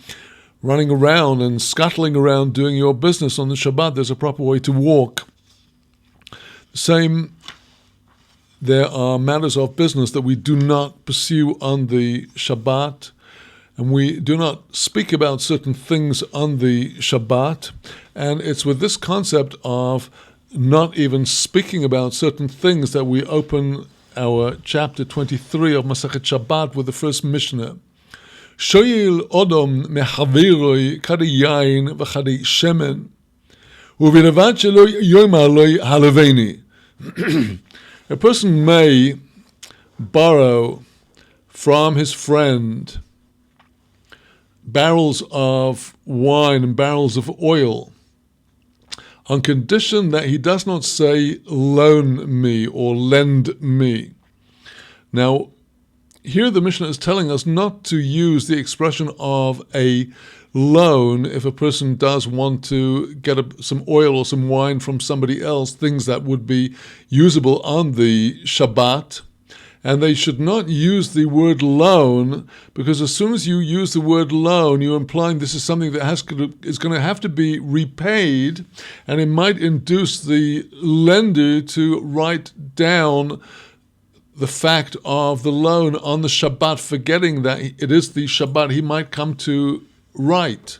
running around and scuttling around doing your business. On the Shabbat, there's a proper way to walk. Same, there are matters of business that we do not pursue on the Shabbat, and we do not speak about certain things on the Shabbat, and it's with this concept of not even speaking about certain things that we open our chapter 23 of Masechet Shabbat with the first Mishnah. Shoyil odom mechaveroi kadei yain v'chadei shemen u'v'levad shelo yomar lo haleveni. A person may borrow from his friend barrels of wine and barrels of oil on condition that he does not say loan me or lend me. Now, here the Mishnah is telling us not to use the expression of a loan if a person does want to get some oil or some wine from somebody else, things that would be usable on the Shabbat. And they should not use the word loan, because as soon as you use the word loan, you're implying this is something that is going to have to be repaid, and it might induce the lender to write down the fact of the loan on the Shabbat, forgetting that it is the Shabbat he might come to write.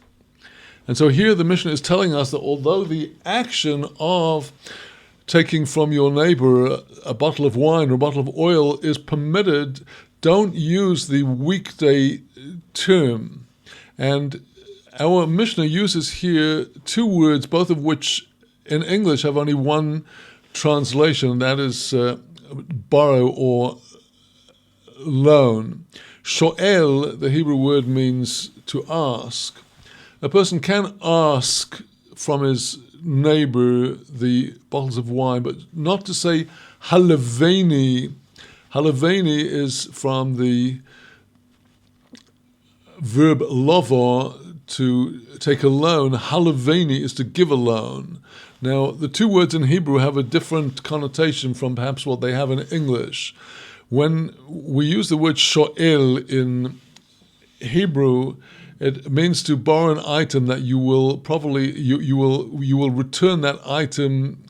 And so here the Mishnah is telling us that although the action of taking from your neighbor a bottle of wine or a bottle of oil is permitted, don't use the weekday term. And our Mishnah uses here two words, both of which in English have only one translation, that is borrow or loan. Sho'el, the Hebrew word, means to ask. A person can ask from his neighbor the bottles of wine, but not to say haleveni. Haleveni is from the verb lovo, to take a loan. Haleveni is to give a loan. Now, the two words in Hebrew have a different connotation from perhaps what they have in English. When we use the word sho'el in Hebrew, it means to borrow an item that you will probably you will return that item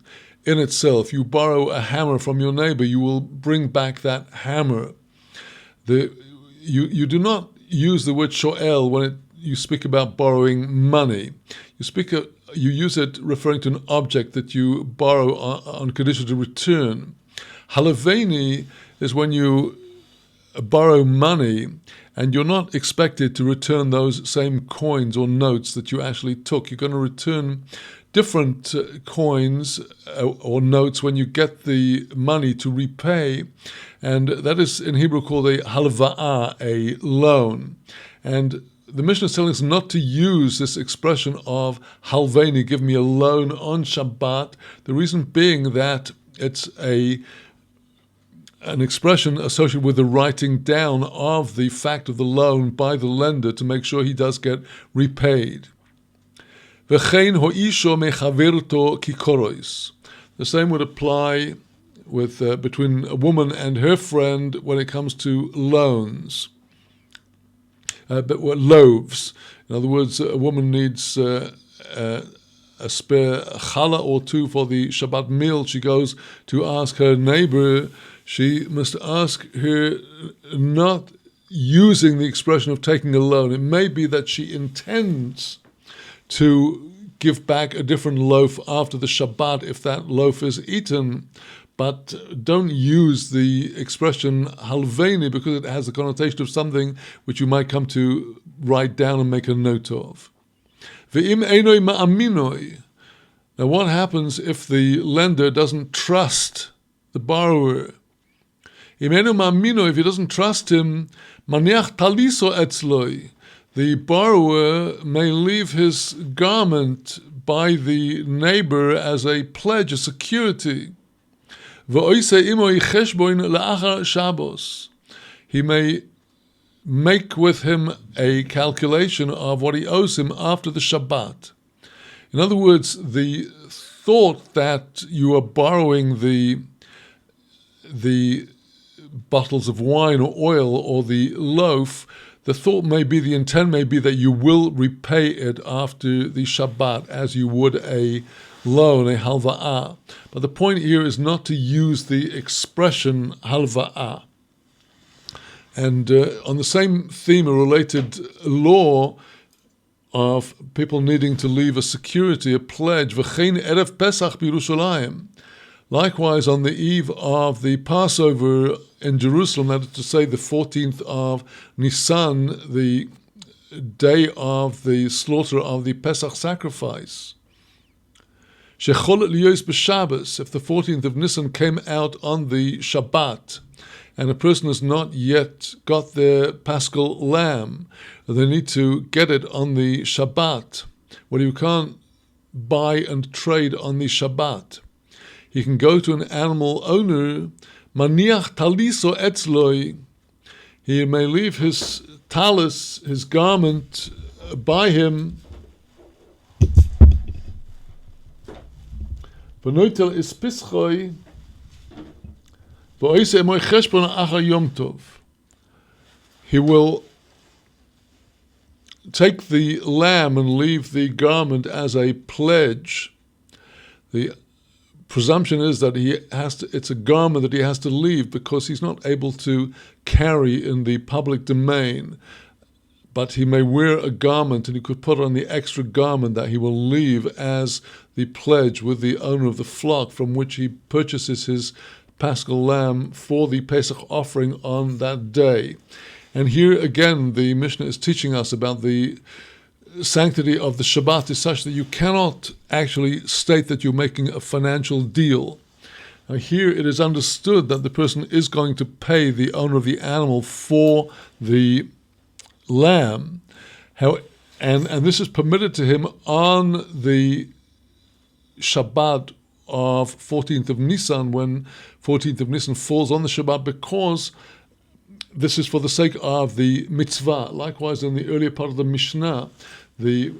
in itself. You borrow a hammer from your neighbor, you will bring back that hammer. You do not use the word sho'el when you speak about borrowing money. You use it referring to an object that you borrow on condition to return. Haleveni is when you borrow money and you're not expected to return those same coins or notes that you actually took. You're going to return different coins or notes when you get the money to repay, and that is in Hebrew called a halva'ah, a loan. And the Mishnah is telling us not to use this expression of halveni, give me a loan, on Shabbat. The reason being that it's an expression associated with the writing down of the fact of the loan by the lender to make sure he does get repaid. The same would apply with between a woman and her friend when it comes to loans. Loaves. In other words, a woman needs a spare challah or two for the Shabbat meal. She goes to ask her neighbor. She must ask her not using the expression of taking a loan. It may be that she intends to give back a different loaf after the Shabbat if that loaf is eaten, but don't use the expression halveni because it has a connotation of something which you might come to write down and make a note of. Ve'im einoi ma'aminoi. Now what happens if the lender doesn't trust the borrower? If he doesn't trust him, maniach taliso etzloi, the borrower may leave his garment by the neighbor as a pledge, a security. He may make with him a calculation of what he owes him after the Shabbat. In other words, the thought that you are borrowing the bottles of wine or oil or the loaf, the thought may be, the intent may be that you will repay it after the Shabbat as you would a loan, a halva'ah. But the point here is not to use the expression halva'ah. And on the same theme, a related law of people needing to leave a security, a pledge, v'chein erev Pesach b'Yerushalayim. Likewise, on the eve of the Passover in Jerusalem, that is to say the 14th of Nisan, the day of the slaughter of the Pesach sacrifice. Shecholet liyos b'Shabbos, if the 14th of Nisan came out on the Shabbat, and a person has not yet got their paschal lamb, they need to get it on the Shabbat. Well, you can't buy and trade on the Shabbat. He can go to an animal owner, maniach taliso etzloi. He may leave his talis, his garment, by him. V'noitel ispischoi. He will take the lamb and leave the garment as a pledge. The presumption is that it's a garment that he has to leave because he's not able to carry in the public domain. But he may wear a garment and he could put on the extra garment that he will leave as the pledge with the owner of the flock from which he purchases his paschal lamb for the Pesach offering on that day. And here again, the Mishnah is teaching us about the sanctity of the Shabbat is such that you cannot actually state that you're making a financial deal. Now here it is understood that the person is going to pay the owner of the animal for the lamb, and this is permitted to him on the Shabbat of 14th of Nisan, when 14th of Nisan falls on the Shabbat, because this is for the sake of the mitzvah. Likewise, in the earlier part of the Mishnah, the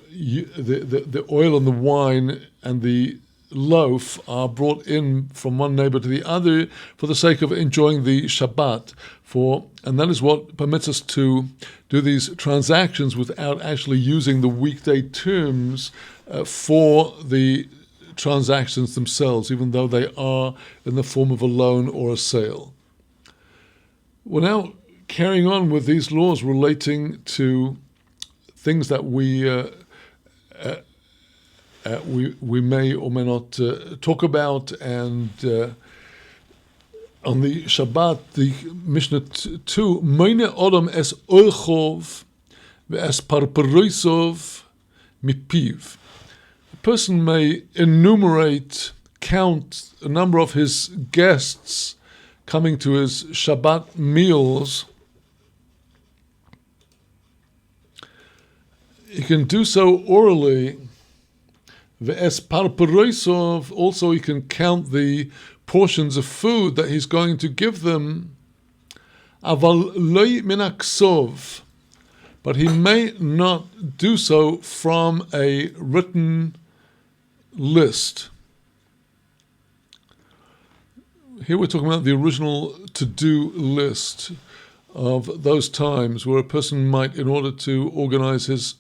oil and the wine and the loaf are brought in from one neighbor to the other for the sake of enjoying the Shabbat. And that is what permits us to do these transactions without actually using the weekday terms for the transactions themselves, even though they are in the form of a loan or a sale. We're now carrying on with these laws relating to things that we may or may not talk about, and on the Shabbat, the Mishnah 2, Meine Odom es Orchov ve'es Parparoisov mipiv. A person may count a number of his guests coming to his Shabbat meals. He can do so orally. Ve'es Parparoisov, also he can count the portions of food that he's going to give them. Aval loy minaksov, but he may not do so from a written list. Here we're talking about the original to-do list of those times where a person might, in order to organize his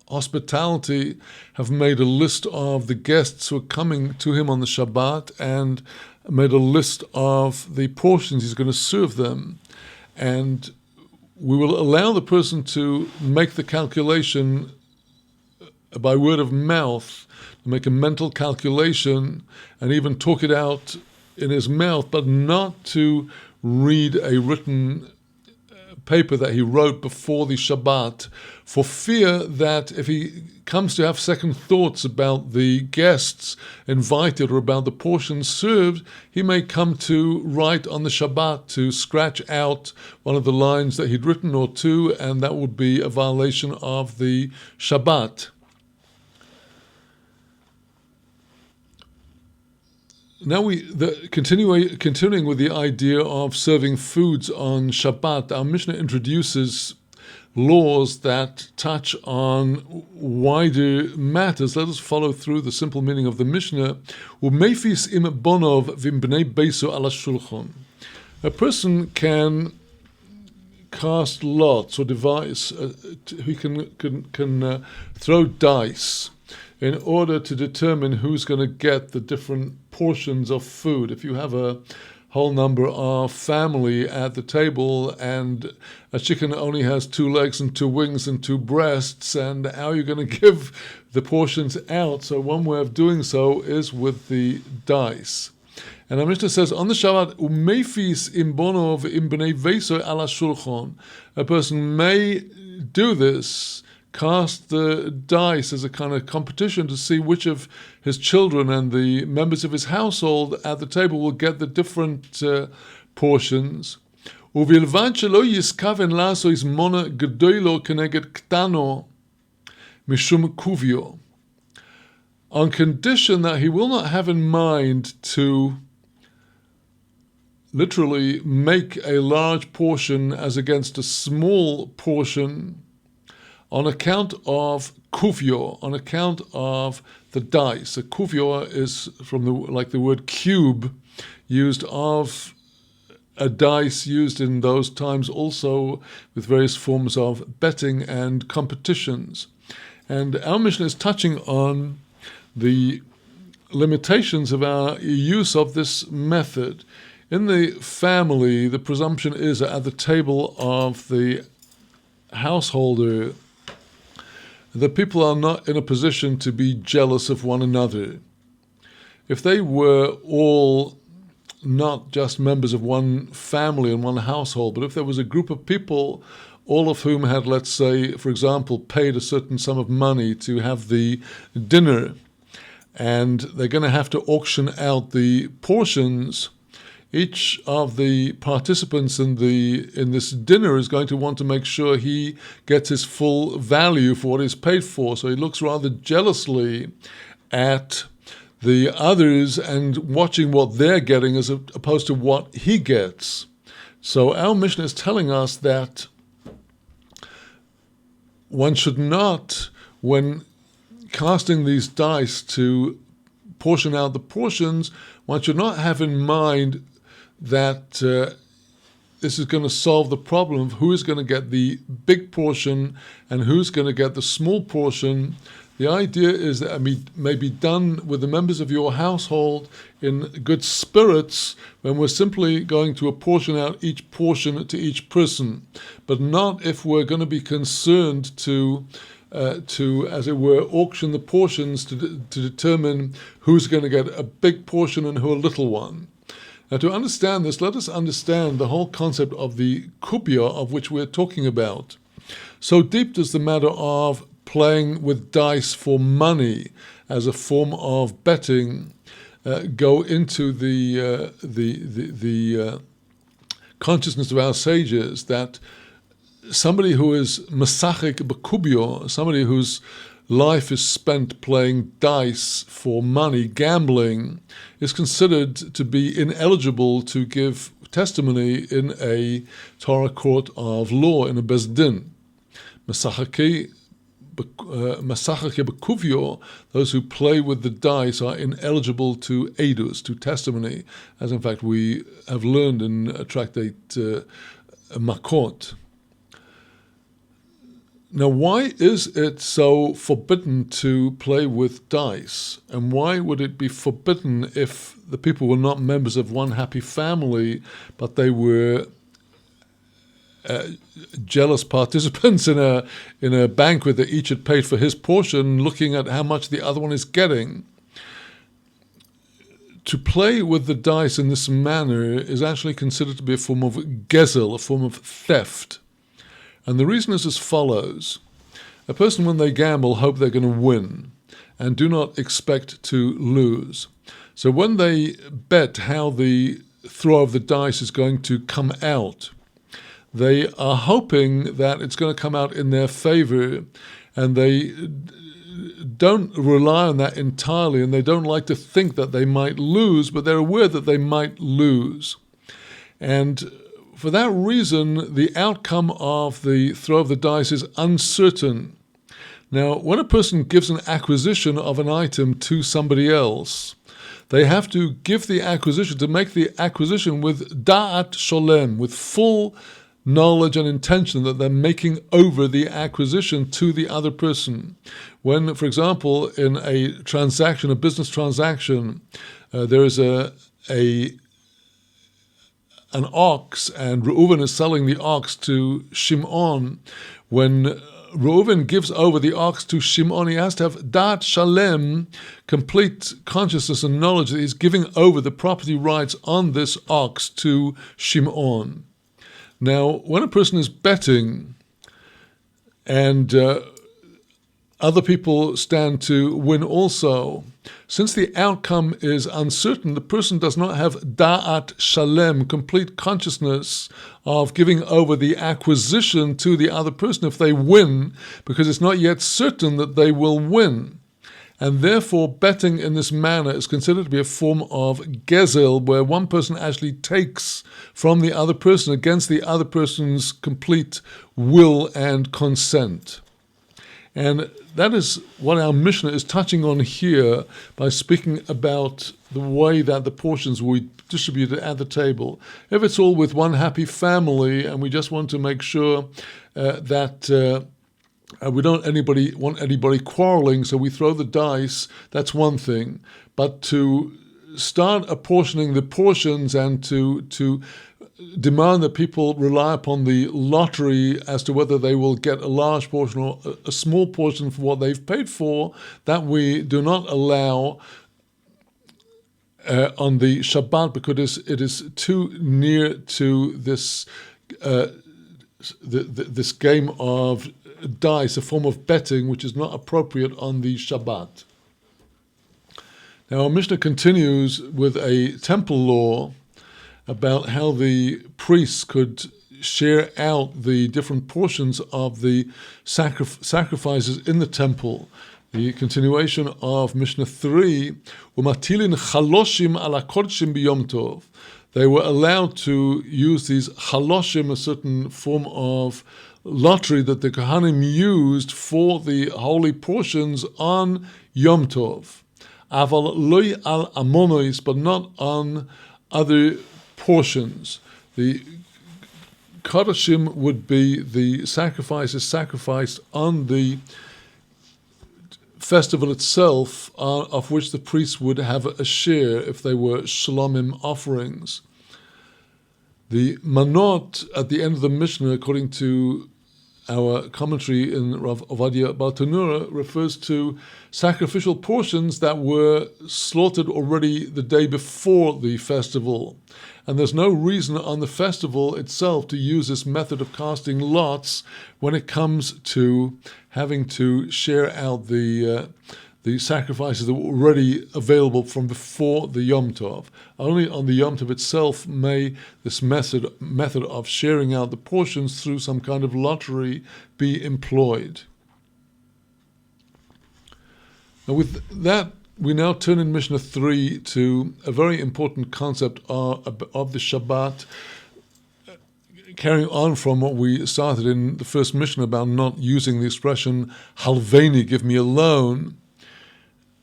hospitality, have made a list of the guests who are coming to him on the Shabbat and made a list of the portions he's going to serve them. And we will allow the person to make the calculation by word of mouth, to make a mental calculation and even talk it out in his mouth, but not to read a written paper that he wrote before the Shabbat, for fear that if he comes to have second thoughts about the guests invited or about the portions served, he may come to write on the Shabbat to scratch out one of the lines that he'd written or two, and that would be a violation of the Shabbat. Now continuing with the idea of serving foods on Shabbat, our Mishnah introduces laws that touch on wider matters. Let us follow through the simple meaning of the Mishnah. Umeifis im bonov vim bnei beiso ala shulchan. A person can cast lots or devise. He can throw dice in order to determine who's going to get the different portions of food. If you have a whole number of family at the table and a chicken only has 2 legs and 2 wings and 2 breasts, and how are you going to give the portions out? So one way of doing so is with the dice. And our Mishnah says, on the Shabbat, Umeifis im bonov im bnei veso ala shulchan. A person may do this, cast the dice as a kind of competition to see which of his children and the members of his household at the table will get the different portions. Uvilvan shelo yiskaven laso is mona gedoilo keneged ktano mishum kuvio. On condition that he will not have in mind to literally make a large portion as against a small portion, on account of kuvio, on account of the dice. A kuvio is from the word cube, used of a dice used in those times also with various forms of betting and competitions. And our Mishnah is touching on the limitations of our use of this method. In the family, the presumption is that at the table of the householder, the people are not in a position to be jealous of one another. If they were all not just members of one family and one household, but if there was a group of people, all of whom had, let's say, for example, paid a certain sum of money to have the dinner, and they're going to have to auction out the portions, each of the participants in this dinner is going to want to make sure he gets his full value for what he's paid for. So he looks rather jealously at the others and watching what they're getting as opposed to what he gets. So our Mishnah is telling us that one should not, when casting these dice to portion out the portions, one should not have in mind that this is going to solve the problem of who is going to get the big portion and who's going to get the small portion. The idea is that it may be done with the members of your household in good spirits when we're simply going to apportion out each portion to each person, but not if we're going to be concerned to, as it were, auction the portions to determine who's going to get a big portion and who a little one. Now, to understand this, let us understand the whole concept of the kubya of which we're talking about. So deep does the matter of playing with dice for money as a form of betting go into the consciousness of our sages, that somebody who is masachik b'kubyo, somebody whose life is spent playing dice for money, gambling, is considered to be ineligible to give testimony in a Torah court of law, in a bezdin. Masachake b'kuvyo, those who play with the dice are ineligible to edus, to testimony, as in fact we have learned in a tractate Makot. Now, why is it so forbidden to play with dice? And why would it be forbidden if the people were not members of one happy family, but they were jealous participants in a banquet that each had paid for his portion, looking at how much the other one is getting? To play with the dice in this manner is actually considered to be a form of gezel, a form of theft. And the reason is as follows. A person, when they gamble, hope they're going to win and do not expect to lose. So when they bet how the throw of the dice is going to come out, they are hoping that it's going to come out in their favor, and they don't rely on that entirely, and they don't like to think that they might lose, but they're aware that they might lose. And for that reason, the outcome of the throw of the dice is uncertain. Now, when a person gives an acquisition of an item to somebody else, they have to give the acquisition, to make the acquisition with da'at sholem, with full knowledge and intention that they're making over the acquisition to the other person. When, for example, in a transaction, a business transaction, there is an ox, and Reuven is selling the ox to Shimon. When Reuven gives over the ox to Shimon, he has to have da'at shalem, complete consciousness and knowledge that he's giving over the property rights on this ox to Shimon. Now, when a person is betting and other people stand to win also, since the outcome is uncertain, the person does not have da'at shalem, complete consciousness of giving over the acquisition to the other person if they win, because it's not yet certain that they will win. And therefore, betting in this manner is considered to be a form of gezel, where one person actually takes from the other person against the other person's complete will and consent. And that is what our Mishnah is touching on here by speaking about the way that the portions will be distributed at the table. If it's all with one happy family and we just want to make sure that we don't want anybody quarreling, so we throw the dice, that's one thing. But to start apportioning the portions and to demand that people rely upon the lottery as to whether they will get a large portion or a small portion for what they've paid for, that we do not allow on the Shabbat, because it is too near to this this game of dice, a form of betting which is not appropriate on the Shabbat. Now, our Mishnah continues with a temple law about how the priests could share out the different portions of the sacrifices in the temple. The continuation of Mishnah 3, Umatilin chaloshim ala kodshim biyom tov. They were allowed to use these chaloshim, a certain form of lottery that the Kohanim used for the holy portions on Yom Tov. Aval loy al amonois, but not on other portions. The kodashim would be the sacrifices sacrificed on the festival itself, of which the priests would have a share if they were shlomim offerings. The manot at the end of the Mishnah, according to our commentary in Rav Ovadia Bar Tanura, refers to sacrificial portions that were slaughtered already the day before the festival. And there's no reason on the festival itself to use this method of casting lots when it comes to having to share out the sacrifices that were already available from before the Yom Tov. Only on the Yom Tov itself may this method of sharing out the portions through some kind of lottery be employed. Now, with that, we now turn in Mishnah 3 to a very important concept of the Shabbat, carrying on from what we started in the first Mishnah about not using the expression halveni, give me a loan.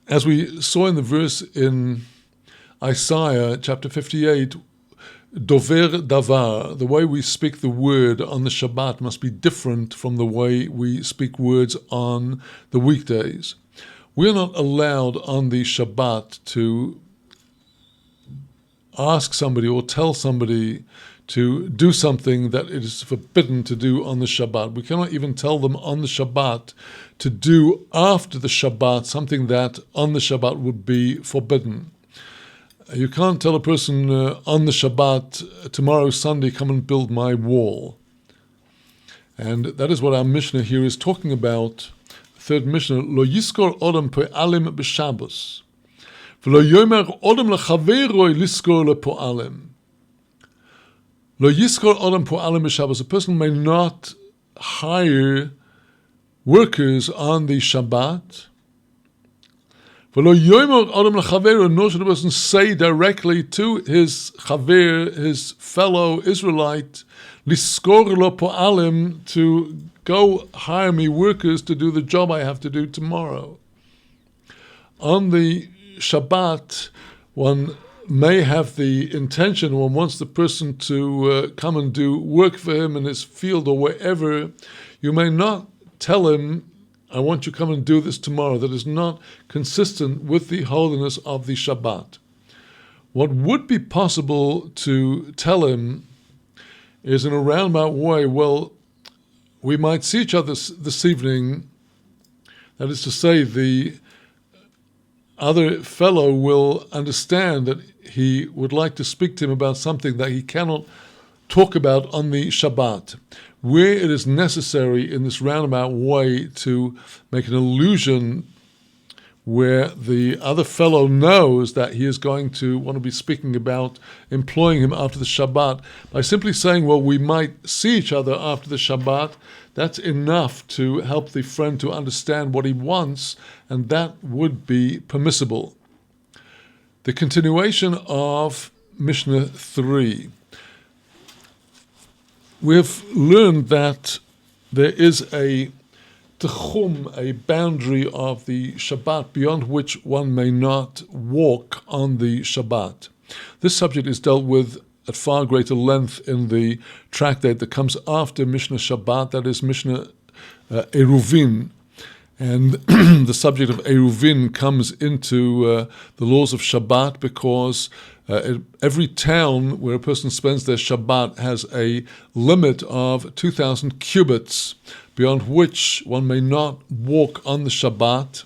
As we saw in the verse in Isaiah chapter 58, dover davar, the way we speak the word on the Shabbat must be different from the way we speak words on the weekdays. We are not allowed on the Shabbat to ask somebody or tell somebody to do something that it is forbidden to do on the Shabbat. We cannot even tell them on the Shabbat to do after the Shabbat something that on the Shabbat would be forbidden. You can't tell a person on the Shabbat, tomorrow Sunday, come and build my wall. And that is what our Mishnah here is talking about. Third Mishnah, Lo yiskor odom po'alim b'Shabbos. V'lo yomer odom lechaveroi liskor lepo'alim. Lo yiskor odom po'alim b'Shabbos. A person may not hire workers on the Shabbat. V'lo yomer odom lechaveroi, nor should a person say directly to his chaver, his fellow Israelite, liskor lepo'alim, to go hire me workers to do the job I have to do tomorrow. On the Shabbat, one may have the intention, one wants the person to come and do work for him in his field or wherever. You may not tell him, I want you to come and do this tomorrow. That is not consistent with the holiness of the Shabbat. What would be possible to tell him is in a roundabout way, well, we might see each other this evening. That is to say, the other fellow will understand that he would like to speak to him about something that he cannot talk about on the Shabbat. Where it is necessary in this roundabout way to make an allusion where the other fellow knows that he is going to want to be speaking about employing him after the Shabbat, by simply saying, well, we might see each other after the Shabbat, that's enough to help the friend to understand what he wants, and that would be permissible. The continuation of Mishnah 3. We have learned that there is a tchum, a boundary of the Shabbat beyond which one may not walk on the Shabbat. This subject is dealt with at far greater length in the tractate that comes after Mishnah Shabbat, that is Mishnah Eruvin. And the subject of Eruvin comes into the laws of Shabbat because every town where a person spends their Shabbat has a limit of 2,000 cubits, beyond which one may not walk on the Shabbat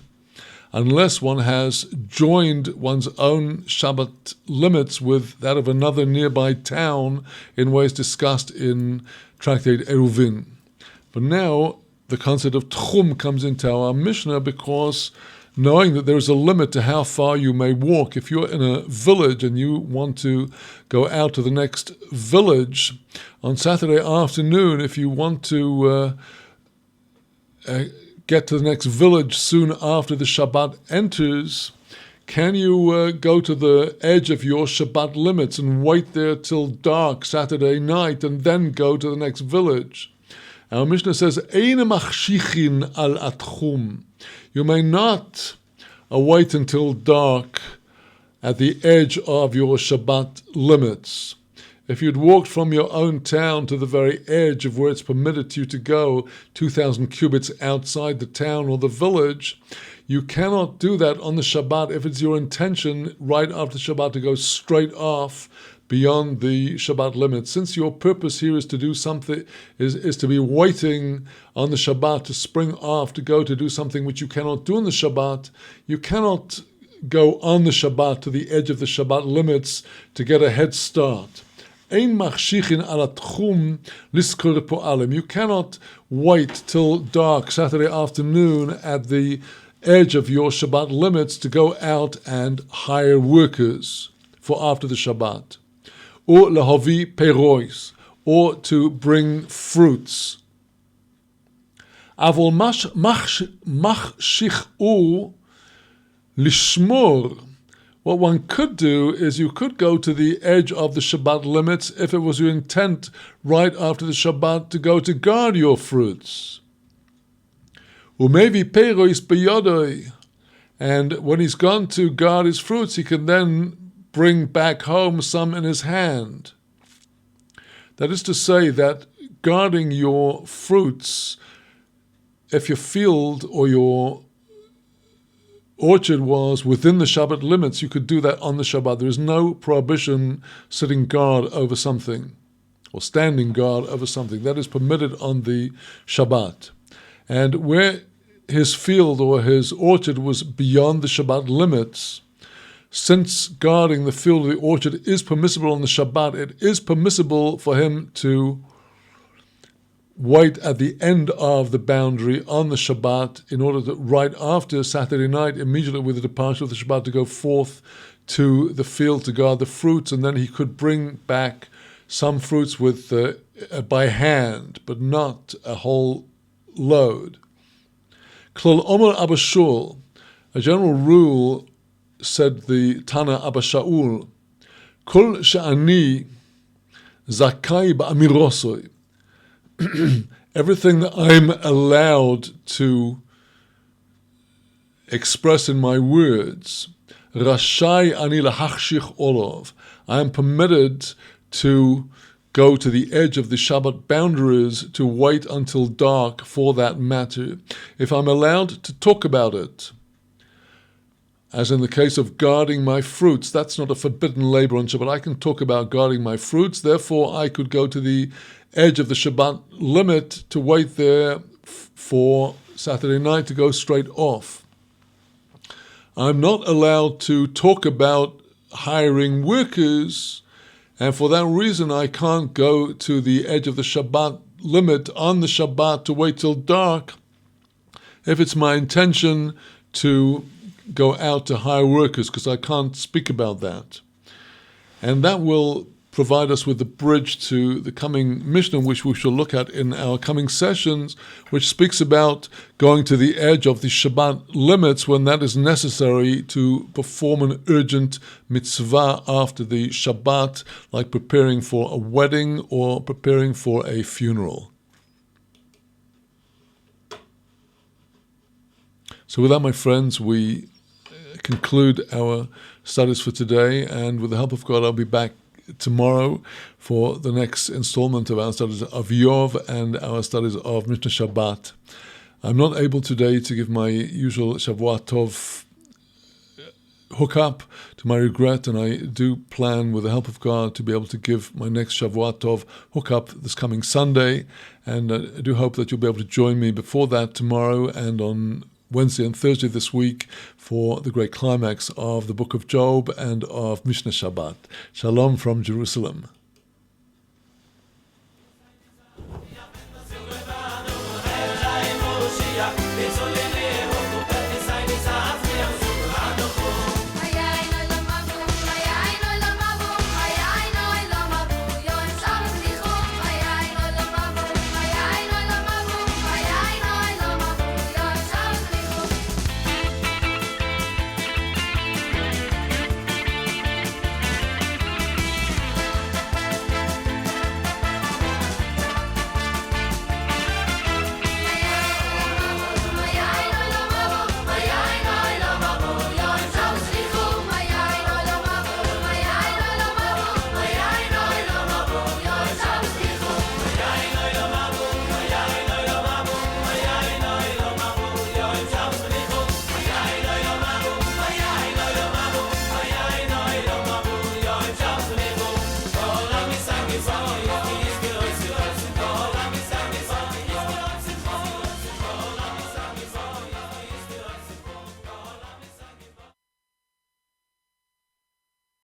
unless one has joined one's own Shabbat limits with that of another nearby town in ways discussed in Tractate Eruvin. But now the concept of tchum comes into our Mishnah because knowing that there is a limit to how far you may walk, if you're in a village and you want to go out to the next village on Saturday afternoon, if you want to get to the next village soon after the Shabbat enters, can you go to the edge of your Shabbat limits and wait there till dark Saturday night and then go to the next village? Our Mishnah says, Ein machshichin al atchum. You may not wait until dark at the edge of your Shabbat limits. If you'd walked from your own town to the very edge of where it's permitted you to go, 2,000 cubits outside the town or the village, you cannot do that on the Shabbat if it's your intention right after Shabbat to go straight off beyond the Shabbat limit. Since your purpose here is to do something, is to be waiting on the Shabbat to spring off to go to do something which you cannot do on the Shabbat, you cannot go on the Shabbat to the edge of the Shabbat limits to get a head start. Ein machshichin al atchum liskor po'alim. You cannot wait till dark Saturday afternoon at the edge of your Shabbat limits to go out and hire workers for after the Shabbat. Or lahavi perois, or to bring fruits. Avol machshichu lishmor. What one could do is you could go to the edge of the Shabbat limits if it was your intent right after the Shabbat to go to guard your fruits. Umevi perois beyadoi. And when he's gone to guard his fruits, he can then bring back home some in his hand. That is to say that guarding your fruits, if your field or your orchard was within the Shabbat limits, you could do that on the Shabbat. There is no prohibition sitting guard over something or standing guard over something. That is permitted on the Shabbat. And where his field or his orchard was beyond the Shabbat limits, since guarding the field or the orchard is permissible on the Shabbat, it is permissible for him to wait at the end of the boundary on the Shabbat in order that right after Saturday night, immediately with the departure of the Shabbat, to go forth to the field to guard the fruits, and then he could bring back some fruits with by hand, but not a whole load. Klol Omer Abba Shaul, a general rule, said the Tana Abba Shaul, Kol she'ani zakai ba'amirosoi. Everything that I'm allowed to express in my words, Rashai ani lahachshich olov, I am permitted to go to the edge of the Shabbat boundaries to wait until dark for that matter. If I'm allowed to talk about it, as in the case of guarding my fruits, that's not a forbidden labor on Shabbat. I can talk about guarding my fruits, therefore I could go to the edge of the Shabbat limit to wait there for Saturday night to go straight off. I'm not allowed to talk about hiring workers, and for that reason I can't go to the edge of the Shabbat limit on the Shabbat to wait till dark if it's my intention to go out to hire workers, because I can't speak about that. And that will provide us with the bridge to the coming Mishnah, which we shall look at in our coming sessions, which speaks about going to the edge of the Shabbat limits when that is necessary to perform an urgent mitzvah after the Shabbat, like preparing for a wedding or preparing for a funeral. So with that, my friends, we conclude our studies for today, and with the help of God, I'll be back tomorrow for the next installment of our studies of Yov and our studies of Mishnah Shabbat. I'm not able today to give my usual Shavua Tov hookup, to my regret, and I do plan, with the help of God, to be able to give my next Shavua Tov hookup this coming Sunday, and I do hope that you'll be able to join me before that tomorrow and on Wednesday and Thursday this week for the great climax of the book of Job and of Mishnah Shabbat. Shalom from Jerusalem.